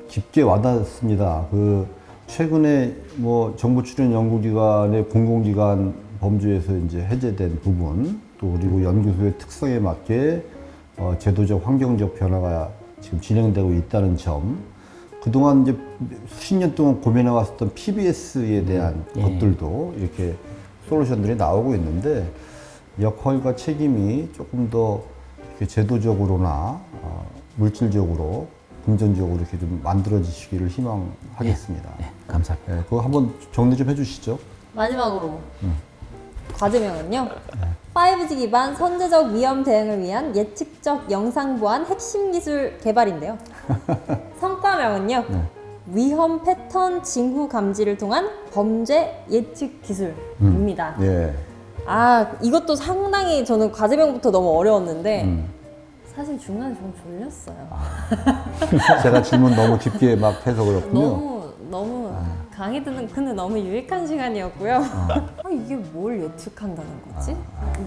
A: 깊게 와닿습니다. 그 최근에 뭐 정부 출연 연구기관의 공공기관 범주에서 이제 해제된 부분, 또 그리고 연구소의 특성에 맞게 제도적, 환경적 변화가 지금 진행되고 있다는 점, 그동안 이제 수십 년 동안 고민해 왔었던 PBS에 대한 것들도 이렇게 솔루션들이 나오고 있는데 역할과 책임이 조금 더 이렇게 제도적으로나 물질적으로 금전적으로 이렇게 좀 만들어지시기를 희망하겠습니다.
B: 네, 감사합니다.
A: 네, 그거 한번 정리 좀 해주시죠.
C: 마지막으로 과제명은요. 5G 기반 선제적 위험 대응을 위한 예측적 영상 보안 핵심 기술 개발인데요. 성과명은요. 위험 패턴 징후 감지를 통한 범죄 예측 기술입니다.
A: 예.
C: 아, 이것도 상당히 저는 과제명부터 너무 어려웠는데 사실 중간에 좀 졸렸어요.
A: 제가 질문 너무 깊게 막 해서 그렇군요.
C: 너무 강의 듣는 근데 너무 유익한 시간이었고요. 아, 이게 뭘 예측한다는 거지?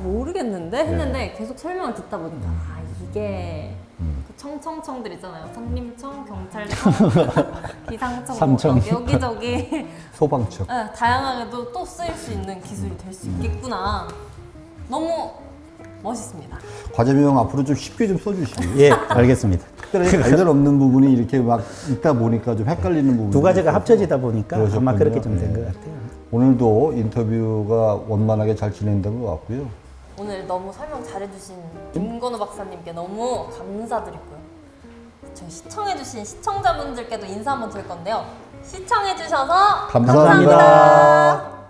C: 모르겠는데 했는데 계속 설명을 듣다 보니까 아, 이게 그 청청청들 있잖아요. 산림청, 경찰청, 기상청,
B: 삼청.
C: 뭐 여기저기
A: 소방청.
C: 네, 다양하게도 또 쓰일 수 있는 기술이 될 수 있겠구나. 너무 멋있습니다.
A: 과제명 앞으로 좀 쉽게 좀 써주시고요.
B: 예, 알겠습니다.
A: 특별히 발견 없는 부분이 이렇게 막 있다 보니까 좀 헷갈리는 부분이
B: 두 가지가 합쳐지다 보니까 아마
A: 그러셨군요.
B: 그렇게 좀 된 것
A: 예.
B: 같아요.
A: 오늘도 인터뷰가 원만하게 잘 진행된 것 같고요.
C: 오늘 너무 설명 잘해주신 김건우 박사님께 너무 감사드리고요. 저희 시청해주신 시청자분들께도 인사 한번 드릴 건데요. 시청해주셔서
A: 감사합니다.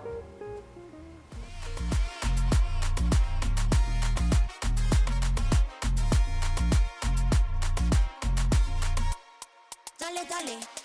D: Dale, dale.